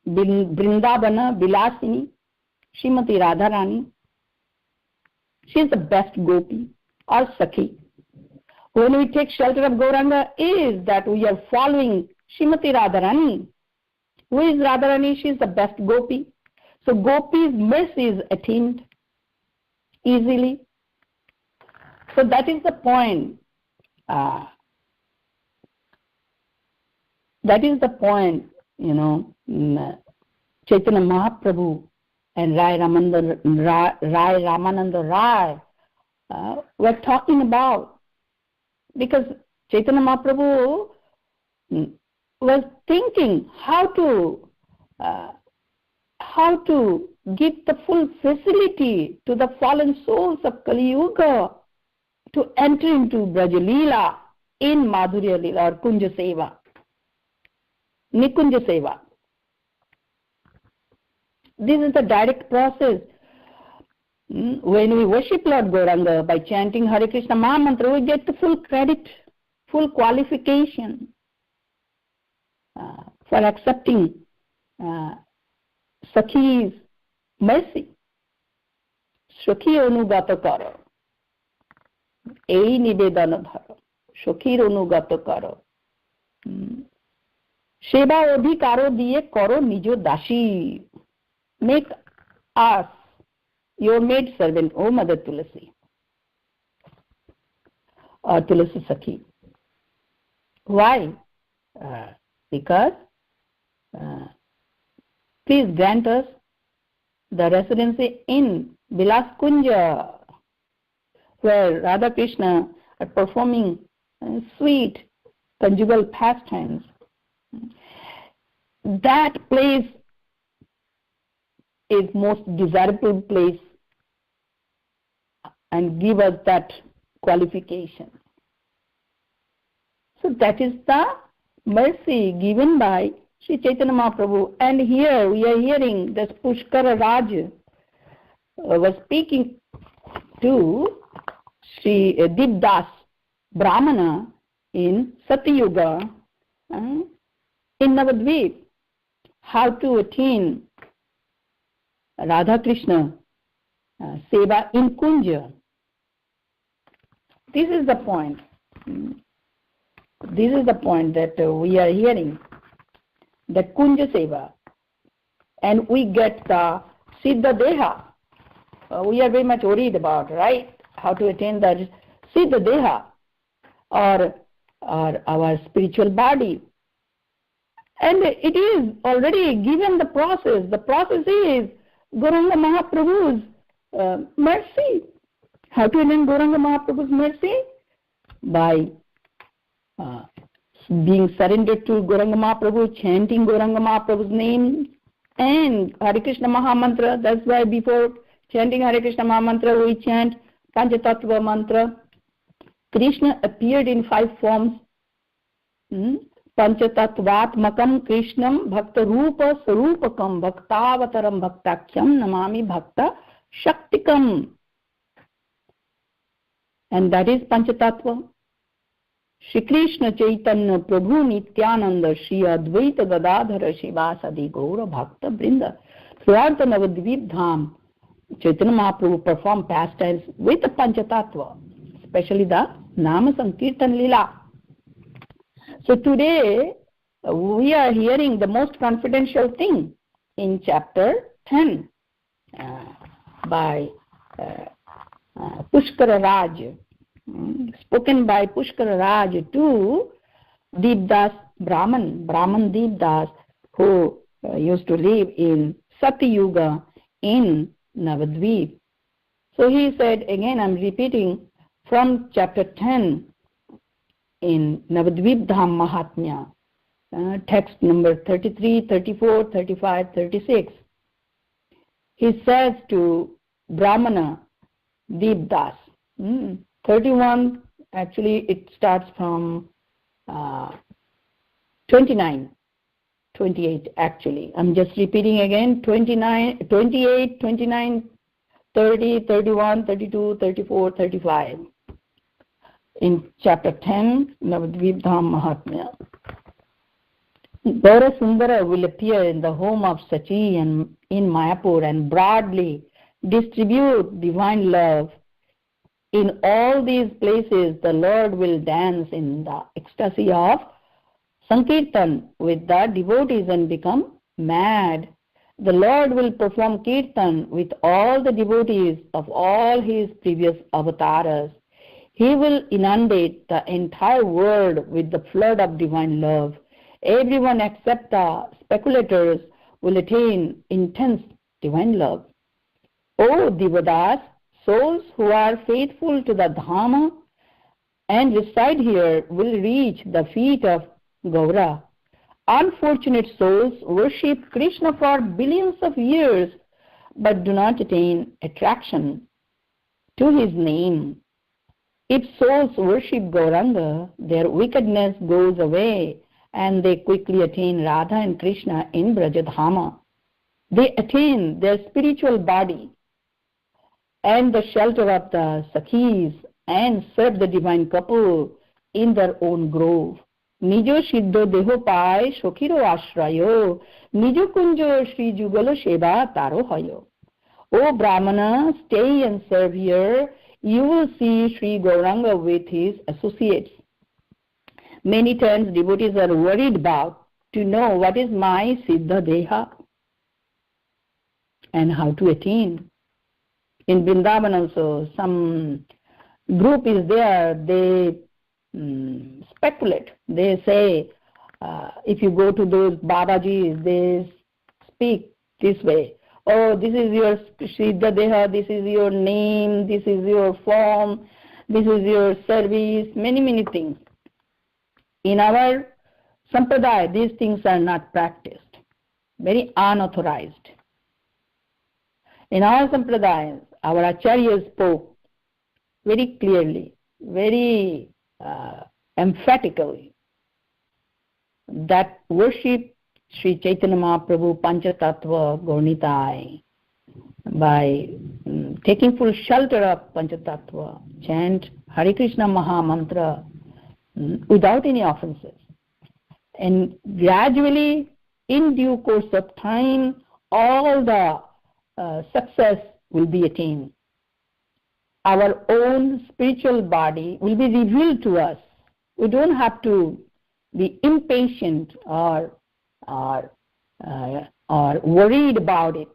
Vrindavana Vilasini, Srimati Radharani. She is the best gopi or Sakhi. When we take shelter of Gauranga, is that we are following Srimati Radharani. Who is Radharani? She is the best gopi. So gopi's mercy is attained easily. So that is the point. That is the point, Chaitanya Mahaprabhu and Rai Ramananda Rai were talking about. Because Chaitanya Mahaprabhu was thinking how to give the full facility to the fallen souls of Kali Yuga to enter into Brajalila in Madhurya Leela or Kunja Seva, Nikunja Seva. This is the direct process. When we worship Lord Gauranga by chanting Hare Krishna Mahamantra, we get the full credit full qualification for accepting Sakhi's mercy. Sakhi anugato karo. Ei nivedana dharo. Sakhir anugato karo. Sheba odhikaro diye karo nijo dashi. Make us your maid servant, O Mother Tulasi. Or Tulasi Sakhi. Why? Because please grant us the residency in Vilas Kunja, where Radha Krishna are performing sweet conjugal pastimes. That place is most desirable place, and give us that qualification. So that is the mercy given by Sri Chaitanya Mahaprabhu. And here we are hearing that Pushkara Raj was speaking to Sri Dibdas Brahmana in Satyuga in Navadvip, how to attain Radha Krishna Seva in Kunja. This is the point. This is the point that we are hearing, the Kunja Seva. And we get the Siddha Deha. We are very much worried about, right? How to attain the Siddha Deha, or our spiritual body. And it is already given the process. The process is Gauranga Mahaprabhu's mercy. How to attain Gauranga Mahaprabhu's mercy? By being surrendered to Gauranga Mahaprabhu, chanting Gauranga Mahaprabhu's name, and Hare Krishna Mahamantra. That's why before chanting Hare Krishna Mahamantra, we chant Panchatattva mantra. Krishna appeared in 5 forms. Panchatattvatmakam Krishnam Bhakta Rupa Sarupakam Bhaktavataram Bhaktakyam Namami Bhakta Shaktikam. And that is Panchatattva. Shri Krishna Chaitanya Prabhu Nityananda Shri Advaita Gadadhara Shivasadi Gaura Bhakta Brinda. Throughout the Navadvipa Dham, Chaitanya Mahaprabhu performed pastimes with the Panchatattva, especially the Nama Sankirtan Lila. So today we are hearing the most confidential thing in chapter 10 by Pushkara Raj, spoken by Pushkara Raj to Dibdas Brahman Dibdas, who used to live in Satyuga in Navadvip. So he said, again I'm repeating from chapter 10 in Navadvipa Dham Mahatmya, text number 33, 34, 35, 36. He says to Brahmana Dibdas, 31, actually it starts from 29, 28 actually. I'm just repeating again, 29, 28, 29, 30, 31, 32, 34, 35. In chapter 10, Navadvipa Dham Mahatmya. Gaura Sundara will appear in the home of Sachi and in Mayapur and broadly distribute divine love. In all these places, the Lord will dance in the ecstasy of Sankirtan with the devotees and become mad. The Lord will perform Kirtan with all the devotees of all his previous avatars. He will inundate the entire world with the flood of divine love. Everyone except the speculators will attain intense divine love. O Devadas, souls who are faithful to the Dhama and reside here will reach the feet of Gaura. Unfortunate souls worship Krishna for billions of years but do not attain attraction to his name. If souls worship Gauranga, their wickedness goes away and they quickly attain Radha and Krishna in Brajadhama. They attain their spiritual body and the shelter of the Sakhis and serve the divine couple in their own grove. Nijo Siddho Deho Pai Shokhiro Ashrayo, Nijo Kunjo Shri Jugalo Sheba Taro Hoyo. O Brahmana, stay and serve here. You will see Sri Gauranga with his associates. Many times devotees are worried about to know what is my Siddha Deha and how to attain. In Vrindavan also, some group is there, they speculate. They say, if you go to those Babajis, they speak this way. Oh, this is your Siddha Deha, this is your name, this is your form, this is your service, many, many things. In our Sampradaya, these things are not practiced, very unauthorized. In our Sampradaya, our Acharyas spoke very clearly, very emphatically, that worship Sri Chaitanya Mahaprabhu Panchatattva Gaurnitai by taking full shelter of Panchatattva, chant Hare Krishna Maha Mantra without any offenses. And gradually, in due course of time, all the success will be attained. Our own spiritual body will be revealed to us. We don't have to be impatient or worried about it.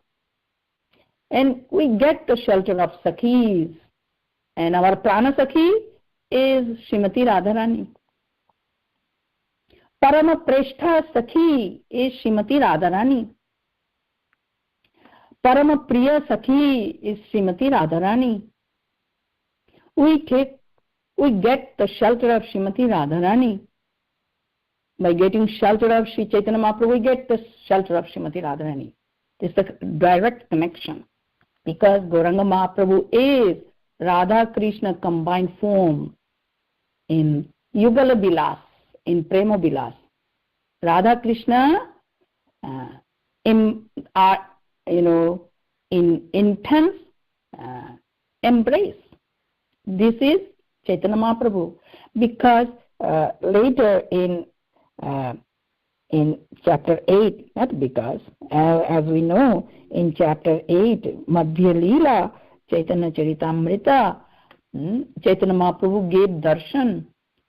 And we get the shelter of Sakhis. And our Prana Sakhi is Srimati Radharani. Parama Prestha Sakhi is Srimati Radharani. Parama Priya Sakhi is Srimati Radharani. We get the shelter of Srimati Radharani. By getting shelter of Sri Chaitanya Mahaprabhu, we get the shelter of Srimati Radharani. This is a direct connection. Because Gauranga Mahaprabhu is Radha Krishna combined form in Yugala Bilas, in Prema Bilas. Radha Krishna in intense embrace. This is Chaitanya Mahaprabhu. Because later in chapter 8, not because, as we know, in chapter 8, Madhya Leela, Chaitanya Charitamrita, Chaitanya Mahaprabhu gave darshan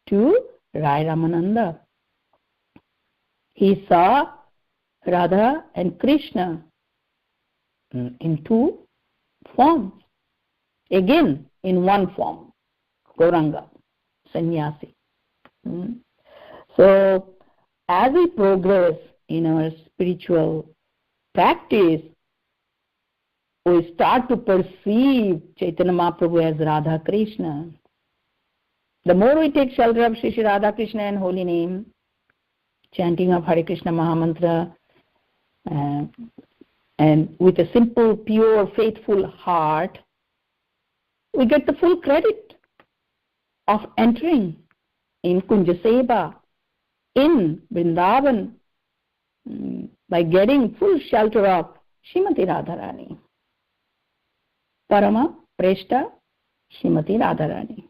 to Rai Ramananda. He saw Radha and Krishna in two forms. Again, in one form, Gauranga, sannyasi. So, as we progress in our spiritual practice, we start to perceive Chaitanya Mahaprabhu as Radha Krishna. The more we take shelter of Shri Radha Krishna and holy name, chanting of Hare Krishna Mahamantra, and with a simple, pure, faithful heart, we get the full credit of entering in Kunja Seva, in Vrindavan, by getting full shelter of Srimati Radharani. Parama Preshta Srimati Radharani.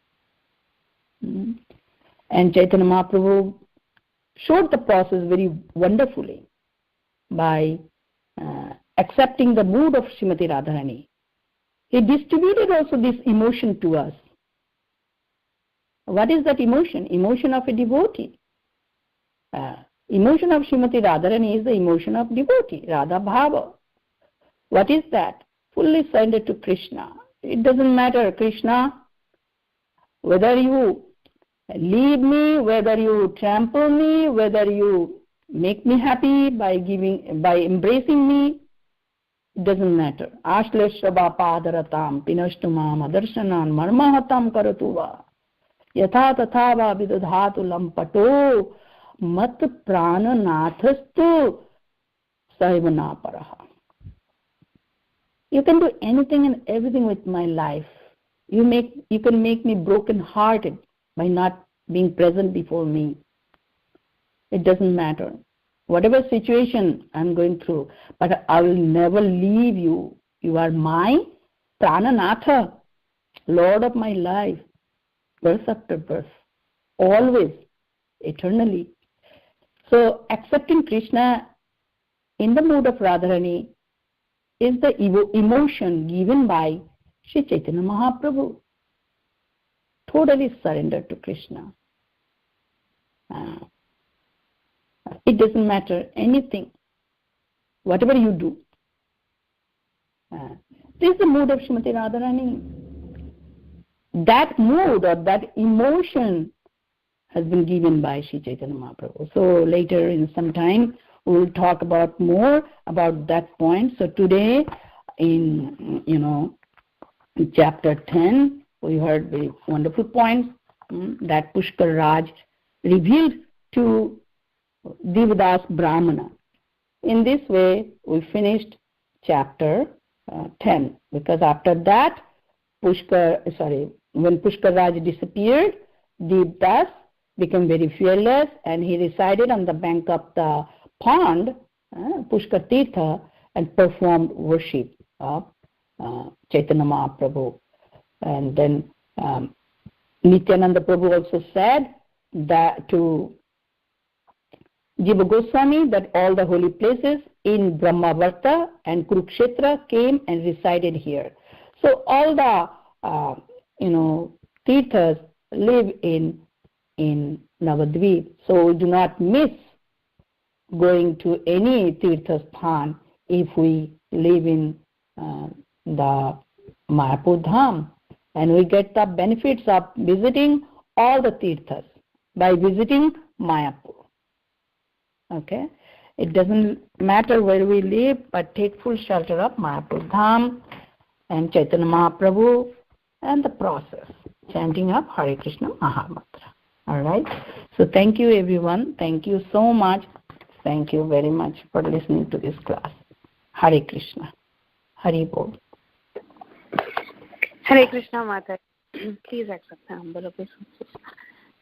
And Chaitanya Mahaprabhu showed the process very wonderfully by accepting the mood of Srimati Radharani. He distributed also this emotion to us. What is that emotion? Emotion of a devotee. Emotion of Srimati Radharani is the emotion of devotee, Radha Bhava. What is that? Fully surrendered to Krishna. It doesn't matter, Krishna, whether you lead me, whether you trample me, whether you make me happy by embracing me, it doesn't matter. Ashleshava padaratam pinashtumam adarshanan marmahatam karatuva yatha tathava vidadhatu lampato mat prananathastu saivana paraha. You can do anything and everything with my life. You can make me broken-hearted by not being present before me. It doesn't matter. Whatever situation I'm going through, but I will never leave you. You are my Prananatha, Lord of my life, birth after birth. always, eternally. So accepting Krishna in the mood of Radharani is the emotion given by Sri Chaitanya Mahaprabhu. Totally surrendered to Krishna. It doesn't matter anything, whatever you do. This is the mood of Srimati Radharani. That mood or that emotion has been given by Sri Chaitanya Mahaprabhu. So later in some time we will talk about more about that point. So today in chapter 10 we heard very wonderful points that Pushkar Raj revealed to Devadas Brahmana. In this way we finished chapter 10, because after that when Pushkar Raj disappeared, Devadas became very fearless and he resided on the bank of the pond, Pushkar Tirtha, and performed worship of Chaitanya Mahaprabhu. And then Nityananda Prabhu also said that to Jiva Goswami that all the holy places in Brahmavarta and Kurukshetra came and resided here. So all the Tirthas live in Navadvipa. So we do not miss going to any Tirthasthan if we live in the Mayapur Dham. And we get the benefits of visiting all the Tirthas by visiting Mayapur. Okay? It doesn't matter where we live, but take full shelter of Mayapur Dham and Chaitanya Mahaprabhu and the process, chanting of Hare Krishna Mahamantra. Alright? So thank you everyone. Thank you so much. Thank you very much for listening to this class. Hare Krishna. Hare Bol. Hare Krishna, Mataji. Please accept the humble obeisances.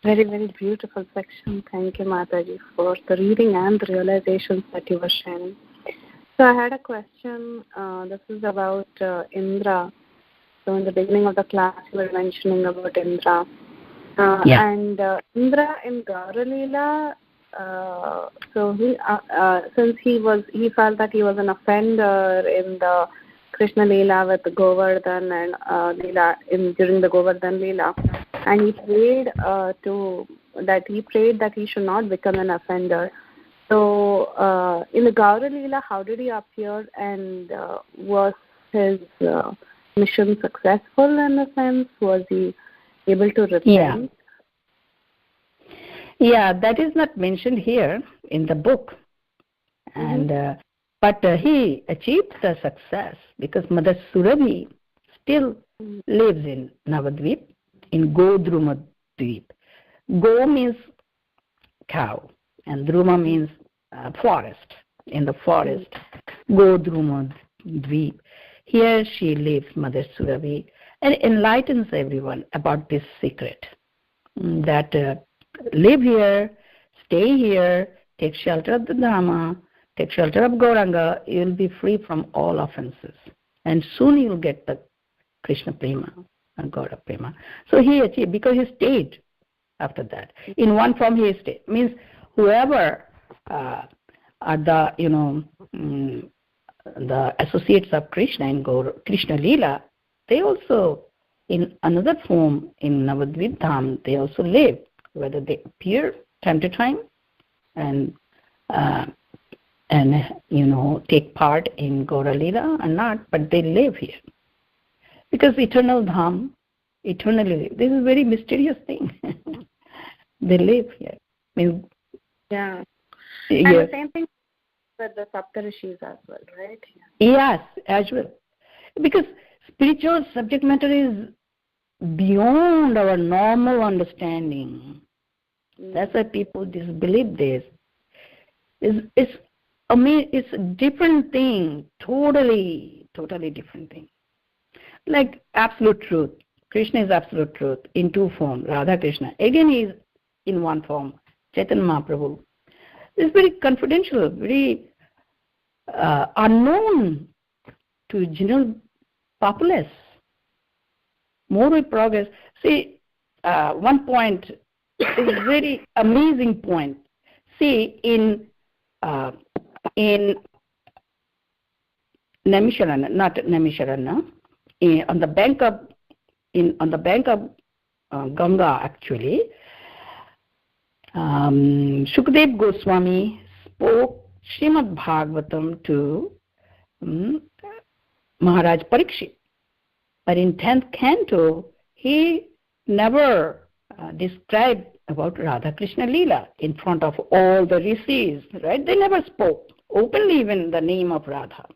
Very, very beautiful section. Thank you, Mataji, for the reading and the realizations that you were sharing. So I had a question. This is about Indra. So in the beginning of the class, you were mentioning about Indra. And Indra in Gauralila, so he, since he felt that he was an offender in the Krishna Leela with Govardhan and Leela during the Govardhan Leela, and he prayed that he should not become an offender. So in the Gaura Leela, how did he appear, and was his mission successful in a sense? Was he able to repent? Yeah, that is not mentioned here in the book. And but he achieved the success because Mother Surabhi still lives in Navadvipa, in Godrumadvip. Go means cow, and Druma means forest. In the forest, Godrumadvip. Here she lives, Mother Surabhi, and enlightens everyone about this secret that live here, stay here, take shelter of the Dhamma, take shelter of Gauranga, you will be free from all offenses. And soon you will get the Krishna Prema and Gaura Prema. So he achieved, because he stayed after that. In one form he stayed. Means whoever are the, the associates of Krishna in Krishna Leela, they also, in another form, in Navadvipa Dham, they also live, whether they appear time to time and take part in Gaura Leela or not, but they live here. Because eternal Dham, eternally live. This is a very mysterious thing. They live here. And the same thing with the Saptarishis as well, right? Yes, as well. Because spiritual subject matter is beyond our normal understanding. That's why people disbelieve this. It's a different thing, totally different thing. Like absolute truth. Krishna is absolute truth in two forms. Radha Krishna. Again he is in one form. Chaitanya Mahaprabhu. It's very confidential, very unknown to general populace. More we progress. See, one point It's a very amazing point. See, in Naimisharana, not Naimisharana, on the bank of Ganga, actually, Shukdev Goswami spoke Srimad Bhagavatam to Maharaj Parikshit. But in 10th canto, he never described about Radha Krishna Leela in front of all the rishis, right? They never spoke openly even the name of Radha.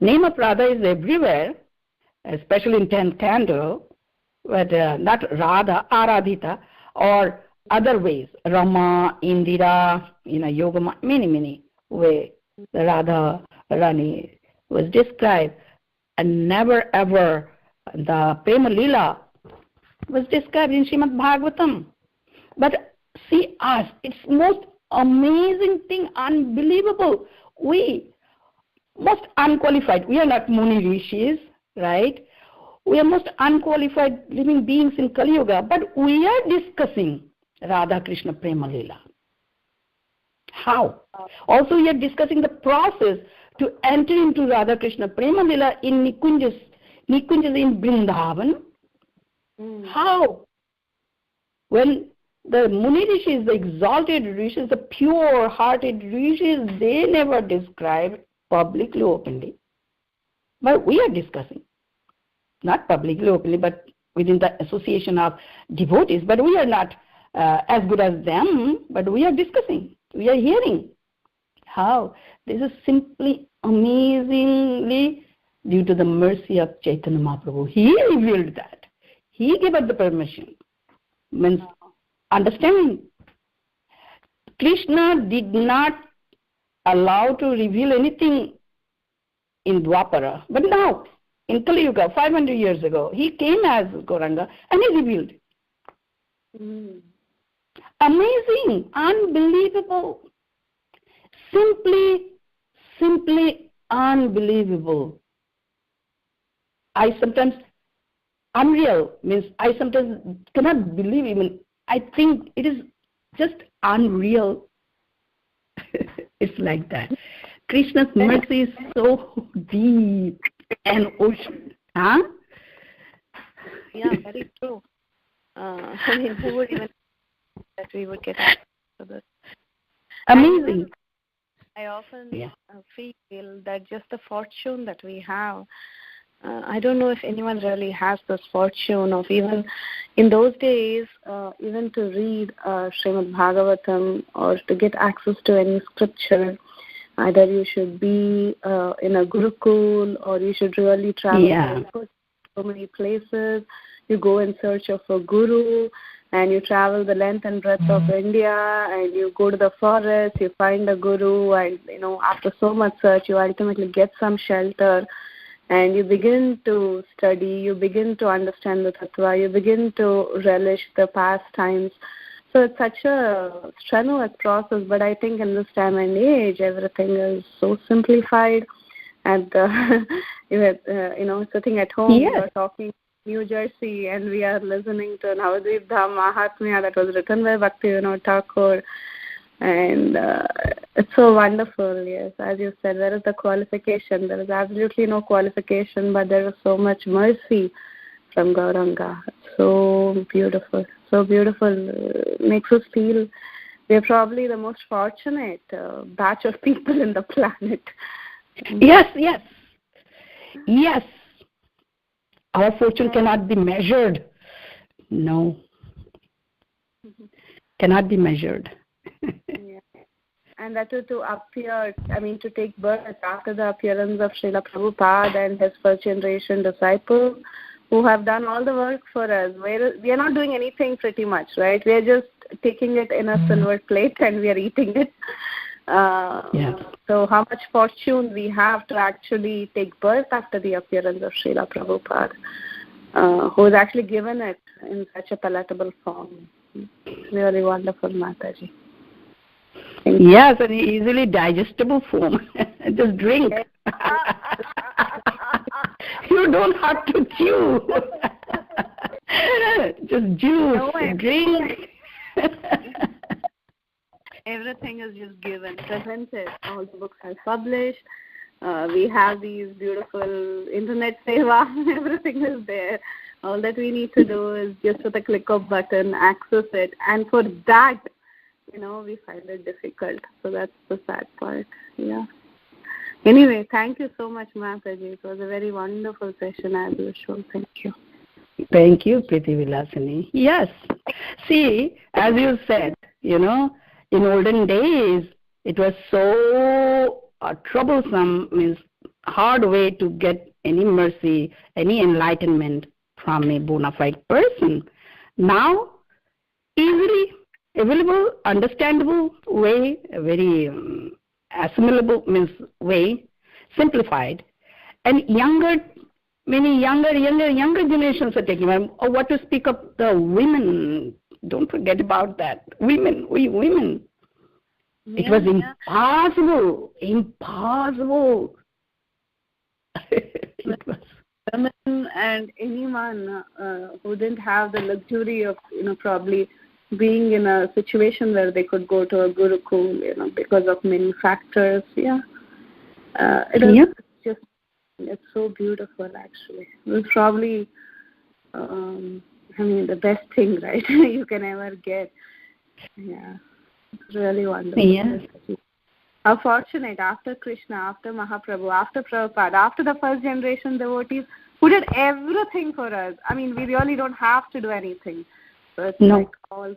Name of Radha is everywhere, especially in 10th canto, but not Radha, Aradhita, or other ways, Rama, Indira, Yoga, many ways. The Radha Rani was described, and never ever the Prema Leela was described in Srimad Bhagavatam. But see us, it's most amazing thing, unbelievable. We most unqualified. We are not Muni Rishis, right? We are most unqualified living beings in Kali Yuga, but we are discussing Radha Krishna Prema Leela. How? Also, we are discussing the process to enter into Radha Krishna Prema Leela in Nikunjas in Vrindavan. How? When the Muni Rishis, the exalted Rishis, the pure-hearted Rishis, they never describe publicly, openly. But we are discussing. Not publicly, openly, but within the association of devotees. But we are not as good as them, but we are discussing. We are hearing. How? This is simply amazingly due to the mercy of Chaitanya Mahaprabhu. He revealed that. He gave us the permission. Means understanding. Krishna did not allow to reveal anything in Dwapara. But now, in Kali Yuga, 500 years ago, he came as Gauranga and he revealed. Amazing, unbelievable, simply unbelievable. Unreal means I sometimes cannot believe even. I think it is just unreal. It's like that. Krishna's mercy is so deep and ocean. Huh? Yeah, very true. Who would even that we would get access to this? Amazing. I often feel that just the fortune that we have, I don't know if anyone really has this fortune of even in those days, even to read Srimad Bhagavatam or to get access to any scripture. Either you should be in a Gurukul or you should really travel to so many places. You go in search of a guru and you travel the length and breadth of India and you go to the forest, you find a guru and, after so much search, you ultimately get some shelter and you begin to study, you begin to understand the tattva, you begin to relish the past times. So it's such a strenuous process, but I think in this time and age, everything is so simplified. And sitting at home, we are talking New Jersey, and we are listening to Navadvipa Dham Mahatmya that was written by Bhaktivinoda Thakur. And it's so wonderful, yes. As you said, there is the qualification. There is absolutely no qualification, but there is so much mercy from Gauranga. So beautiful. So beautiful. Makes us feel we are probably the most fortunate batch of people in the planet. Yes. Our fortune cannot be measured. No. Cannot be measured. And that to appear, to take birth after the appearance of Srila Prabhupada and his first generation disciples who have done all the work for us. We are not doing anything pretty much, right? We are just taking it in a silver plate and we are eating it. So how much fortune we have to actually take birth after the appearance of Srila Prabhupada, who has actually given it in such a palatable form. Really wonderful, Mataji. Yes, an easily digestible form. Just drink. You don't have to chew. just juice, drink. Everything is just given, presented. All the books are published. We have these beautiful internet seva. Everything is there. All that we need to do is just with a click of button, access it. And for that, we find it difficult. So that's the sad part. Yeah. Anyway, thank you so much, Mataji. It was a very wonderful session as usual. Thank you. Thank you, Priti Vilasini. Yes. See, as you said, in olden days, it was so troublesome, means hard way to get any mercy, any enlightenment from a bona fide person. Now, easily available, understandable way, very assimilable means way, simplified, and many younger generations are taking it. Oh, what to speak of the women? Don't forget about that. Women. Yeah, it was impossible. It was. Women and anyone who didn't have the luxury of, probably being in a situation where they could go to a gurukul, because of many factors. Yeah. It's so beautiful, actually. It was probably, the best thing, right, you can ever get. Yeah. It's really wonderful. Yeah. How fortunate, after Krishna, after Mahaprabhu, after Prabhupada, after the first generation devotees who did everything for us. We really don't have to do anything. So it's like all,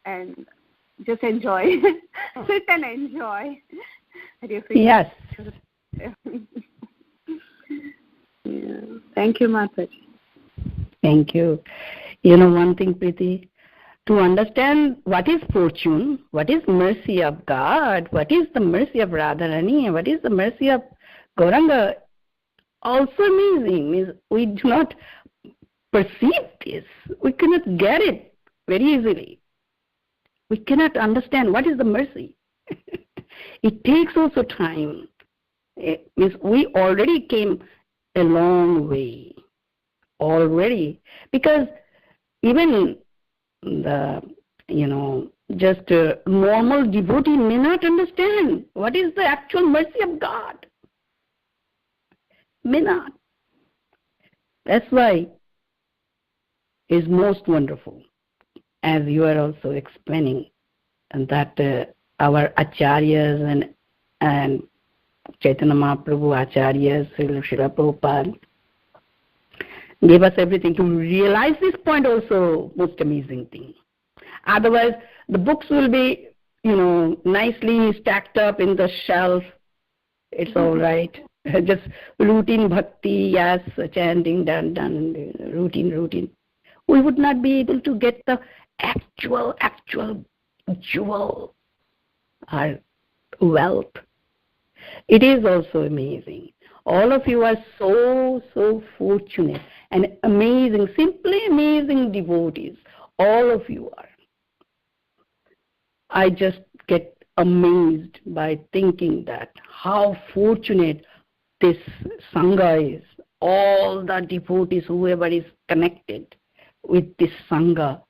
and just enjoy. Sit and enjoy. Yes. Yeah. Thank you, Mataji. Thank you. One thing, Priti, to understand what is fortune, what is mercy of God, what is the mercy of Radharani, what is the mercy of Gauranga, also amazing. Means we do not perceive this. We cannot get it very easily. We cannot understand what is the mercy. It takes also time. It means we already came a long way. Already. Because even the, just a normal devotee may not understand what is the actual mercy of God. May not. That's why it's most wonderful, as you are also explaining, and that our acharyas and Chaitanya Mahaprabhu acharyas, Srila Prabhupada, gave us everything to realize this point also, most amazing thing. Otherwise, the books will be, nicely stacked up in the shelf. It's all right. Just routine bhakti, yes, chanting, done, routine. We would not be able to get the actual jewel, our wealth. It is also amazing. All of you are so fortunate and amazing, simply amazing devotees. All of you are. I just get amazed by thinking that how fortunate this Sangha is. All the devotees, whoever is connected with this Sangha,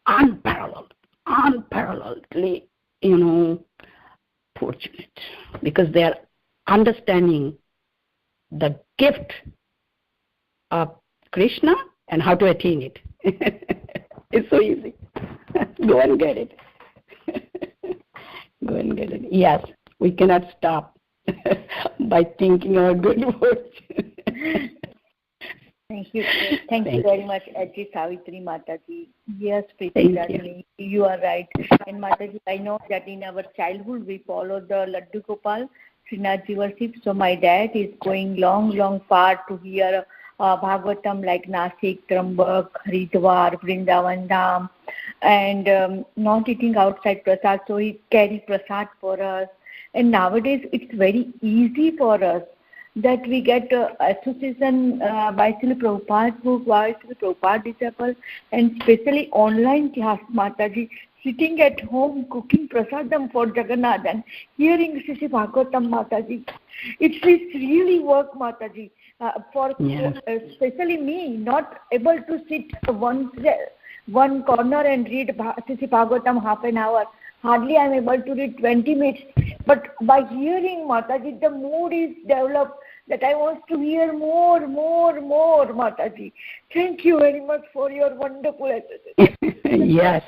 unparalleledly, fortunate, because they are understanding the gift of Krishna and how to attain it. It's so easy. Go and get it. Go and get it. Yes, we cannot stop by thinking our good fortune. Thank you. Thank you very much, Ajit Savitri Mataji. Yes, Preeti, you are right. And Mataji, I know that in our childhood we followed the Laddu Gopal, Srinathji worship. So my dad is going long far to hear Bhagavatam like Nasik, Trambak, Haridwar, Vrindavan, Dham, and not eating outside prasad. So he carries prasad for us. And nowadays it's very easy for us that we get association by Srila Prabhupada book, by Srila Prabhupada disciple, and especially online class, Mataji, sitting at home cooking prasadam for Jagannath and hearing Sri Bhagavatam, Mataji. It's really work, Mataji. especially me, not able to sit one corner and read Sisi Bhagavatam half an hour. Hardly I am able to read 20 minutes. But by hearing Mataji, the mood is developed that I want to hear more, Mataji. Thank you very much for your wonderful assistance. Yes.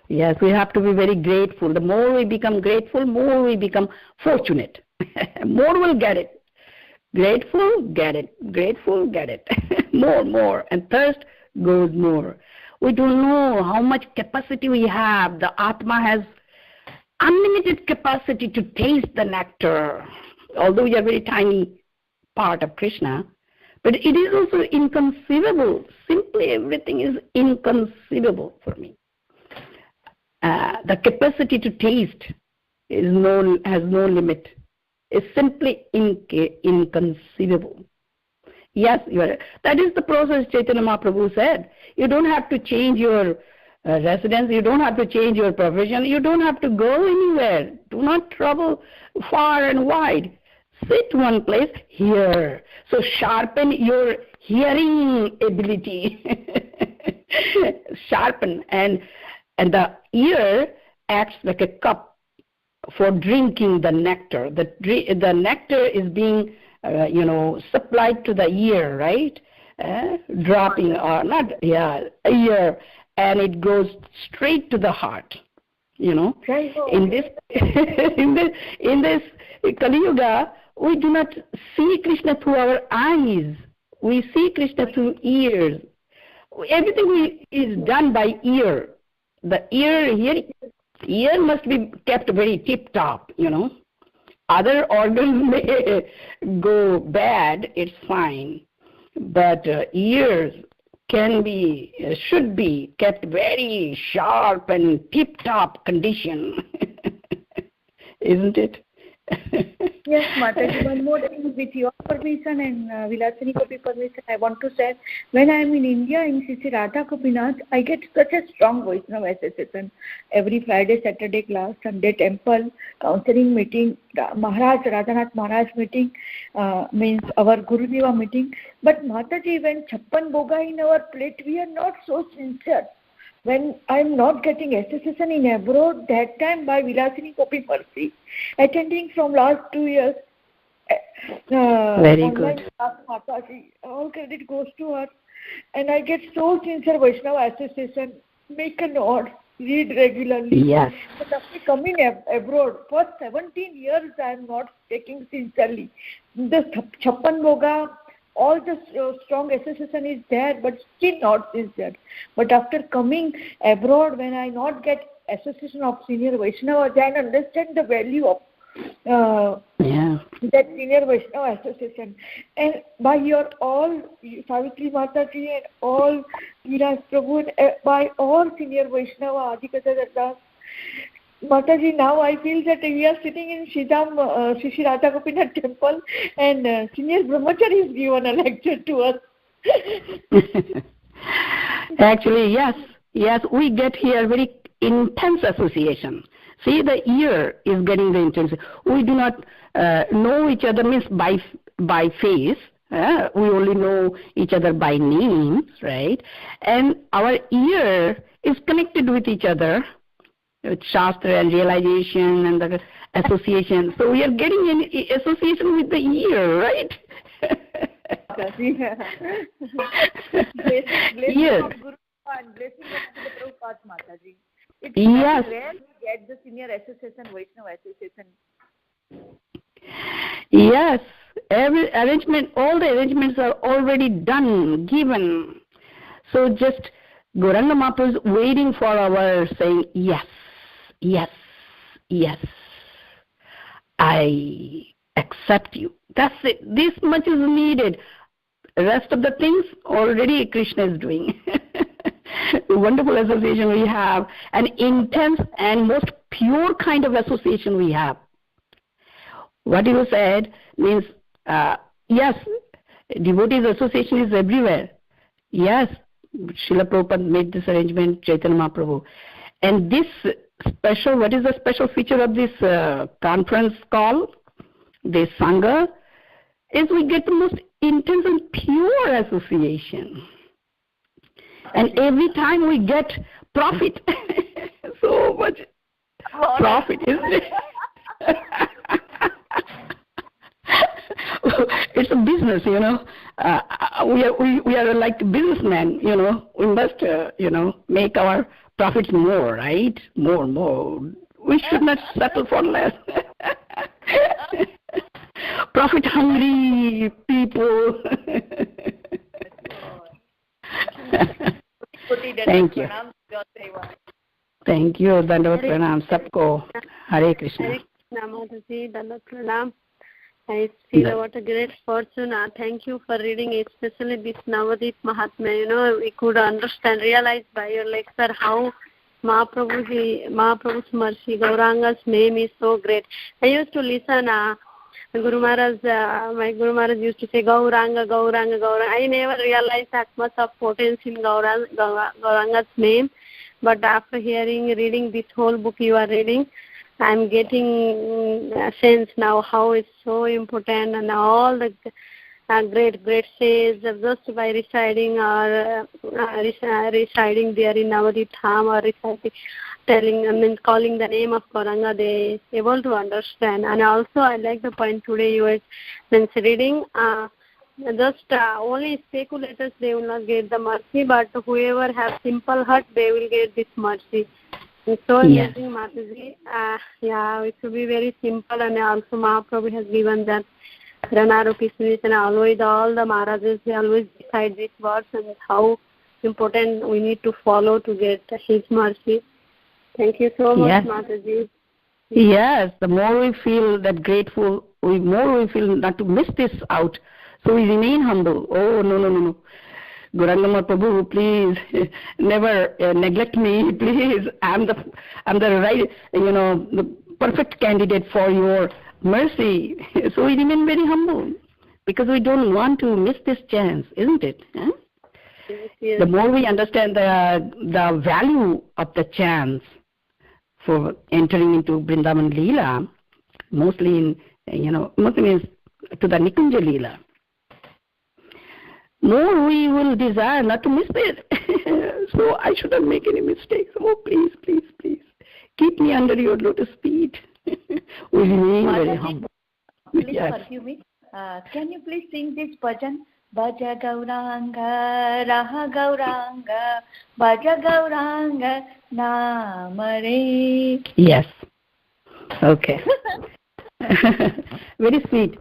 Yes, we have to be very grateful. The more we become grateful, more we become fortunate. More will get it. Grateful, get it. Grateful, get it. More. And thirst goes more. We don't know how much capacity we have. The Atma has unlimited capacity to taste the nectar. Although we are a very tiny part of Krishna, but it is also inconceivable. Simply everything is inconceivable for me. The capacity to taste has no limit. It's simply inconceivable. Yes, that is the process Chaitanya Mahaprabhu said. You don't have to change your residence, you don't have to change your profession, you don't have to go anywhere. Do not travel far and wide. Sit one place, hear. So sharpen your hearing ability. Sharpen. And the ear acts like a cup for drinking the nectar. The nectar is being supplied to the ear, right? Dropping or not, ear, and it goes straight to the heart. In this Kali Yuga, we do not see Krishna through our eyes. We see Krishna through ears. Everything is done by ear. The ear must be kept very tip-top, Other organs may go bad, it's fine. But ears should be kept very sharp and tip-top condition. Isn't it? Yes, Mataji. One more thing, with your permission and Vilasini Kopi permission, I want to say, when I am in India, in Sisi Radha Gopinath, I get such a strong Vaishnava association. Every Friday, Saturday class, Sunday temple, counseling meeting, Radhanath Maharaj meeting, means our Gurudeva meeting. But Mataji, when Chappan Boga in our plate, we are not so sincere. When I am not getting association in abroad, that time by Vilasini Kopi Mercy, attending from last 2 years. Very good. Mataji, all credit goes to her. And I get so sincere Vaishnava association, make a note, read regularly. Yes. But after coming abroad, for 17 years I am not taking sincerely. The Chappan Boga, all the strong association is there, but still not sincere. But after coming abroad, when I not get association of senior Vaishnava, then I understand the value of that senior Vaishnava association. And by your all Savitri Mataji and all Vilas Prabhu and by all senior Vaishnava Adhikata Mataji, now I feel that we are sitting in Dham, Sisi Radha Gopinath temple, and Senior Brahmachari has given a lecture to us. Actually, yes, we get here very intense association. See, the ear is getting the intense. We do not know each other means by face. We only know each other by names, right? And our ear is connected with each other. With Shastra and realization and the association. So we are getting an association with the ear, right? Yes. Blessing of the Prabhupada Mataji. It's yes. rare to get the senior association, Vaishnava association. Yes. All the arrangements are already done, given. So just Gauranga Mahaprabhu is waiting for our saying yes. Yes, I accept you. That's it. This much is needed. The rest of the things already Krishna is doing. The wonderful association we have, an intense and most pure kind of association we have. What you said means, yes, devotees association is everywhere. Yes, Srila Prabhupada made this arrangement, Chaitanya Mahaprabhu. And this what is the special feature of this conference call? this Sangha is we get the most intense and pure association. And every time we get profit, so much profit, isn't it? It's a business, you know. We are like businessmen, you know. We must, make our profits more, right? More. We should not settle for less. Profit hungry people. Thank you. Thank you. Dandavat pranam sabko. Hare Krishna. Hare Krishna, Mataji. Dandavat pranam. I feel what a great fortune. Thank you for reading, especially this Navadvipa Mahatmya. You know, we could realize by your lecture how Mahaprabhu's mercy, Gauranga's name is so great. I used to listen, my Guru Maharaj used to say Gauranga. I never realized that much of potential in Gauranga's name. But after reading this whole book you are reading, I'm getting a sense now how it's so important, and all the great says just by residing there in Navadvipa Dham or calling the name of Gauranga, they able to understand. And also I like the point today you were reading. Only speculators, they will not get the mercy, but whoever have simple heart, they will get this mercy. It's so amazing, Mataji. It should be very simple, and also Mahaprabhu has given that Ranarupi Smith, and always all the Maharajas, they always decide these words and how important we need to follow to get his mercy. Thank you so much, Mataji. Yes, the more we feel that grateful, the more we feel not to miss this out. So we remain humble. Oh, no. Gauranga Prabhu, please never neglect me, please. I'm the right, the perfect candidate for your mercy. So we remain very humble because we don't want to miss this chance, isn't it? Huh? Yes. The more we understand the value of the chance for entering into Vrindavan Leela, mostly means to the Nikunja Leela, more we will desire not to miss it. So I shouldn't make any mistakes. Oh, please. Keep me under your lotus feet. We remain very humble. Please forgive me. Can you please sing this bhajan? Bhaja Gauranga, Raha Gauranga, Bhaja Gauranga, Namare. Yes. Okay. Very sweet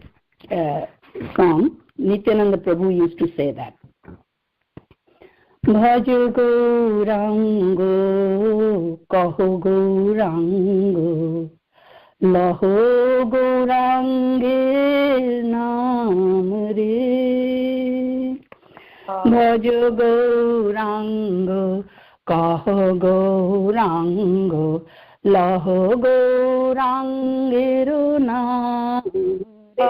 song. Nityananda Prabhu used to say that. Bhaja Gaurango, Kaho Gaurango, Laho Gaurange Naam Re. Bhaja Gaurango, Kaho Gaurango, Laho Gaurange Naam Re.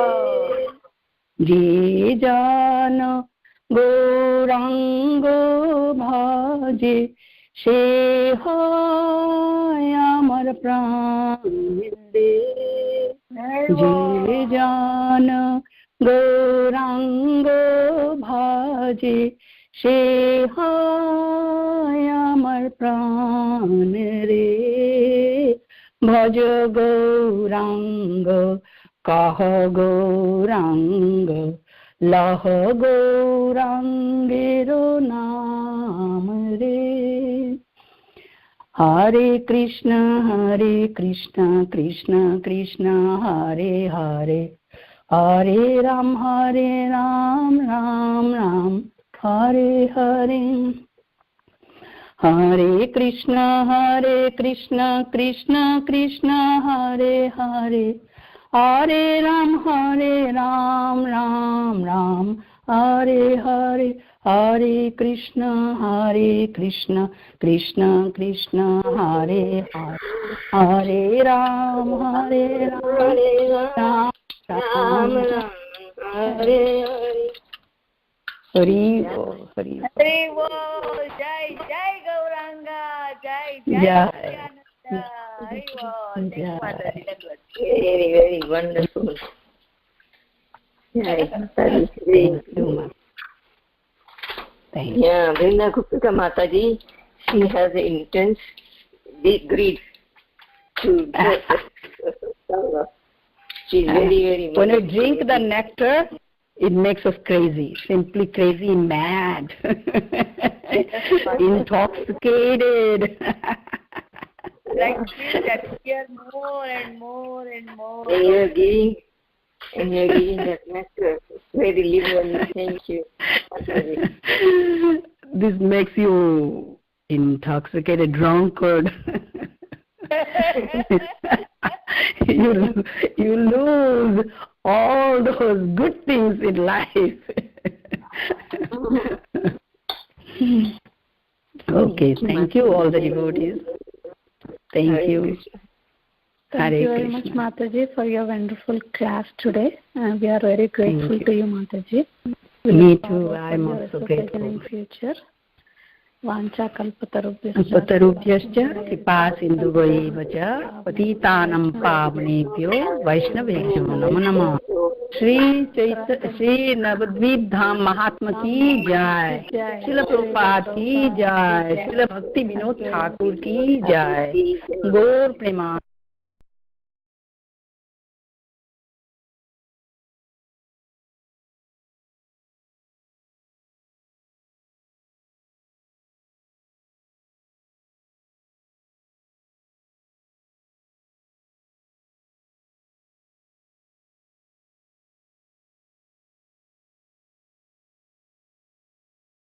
Je jana Gaurango bhaje, se hoy amar pran de. Je jana Gaurango bhaje, se hoy amar pran re. Bhaja Gaurango, Kaha Gauranga, Laha Gaurangero Naam Re. Hare Krishna, Krishna Krishna, Hare Hare, Hare Ram, Ram Ram, Hare Hare. Hare Krishna, Krishna Krishna, Hare Hare, Hare Ram, Ram Ram, Hare Hare. Hare Krishna, Krishna Krishna, Hare Hare, Hare Ram, Ram Ram, Hare Hare. Hari Bol. Jai Gauranga, Jai Nityananda. Hari Bol. Very, very wonderful. Thank you, Mataji. Thank you. Yeah, Vrinda Gupta Mataji, she has an intense deep greed to she's very when we drink the nectar, it makes us crazy, simply crazy, mad, intoxicated. Like that here more and more and more. And you're giving that nectar. Very liberal. Thank you. This makes you intoxicated, drunkard. you lose all those good things in life. Okay, thank you all the devotees. Thank you. Thank you very much, Mataji, for your wonderful class today. We are very grateful to you, Mataji. Me too. I am also grateful. In future. Vancha kalpatarubhyascha kripa sindhuvaiva cha patitanam pavanebhyo vaishnavebhyo namo namah. Shri Nabadwip धाम महात्मा की जय, श्रील प्रभुपाद की जय, श्रील भक्ति विनोद ठाकुर की जय, गौर प्रेमा।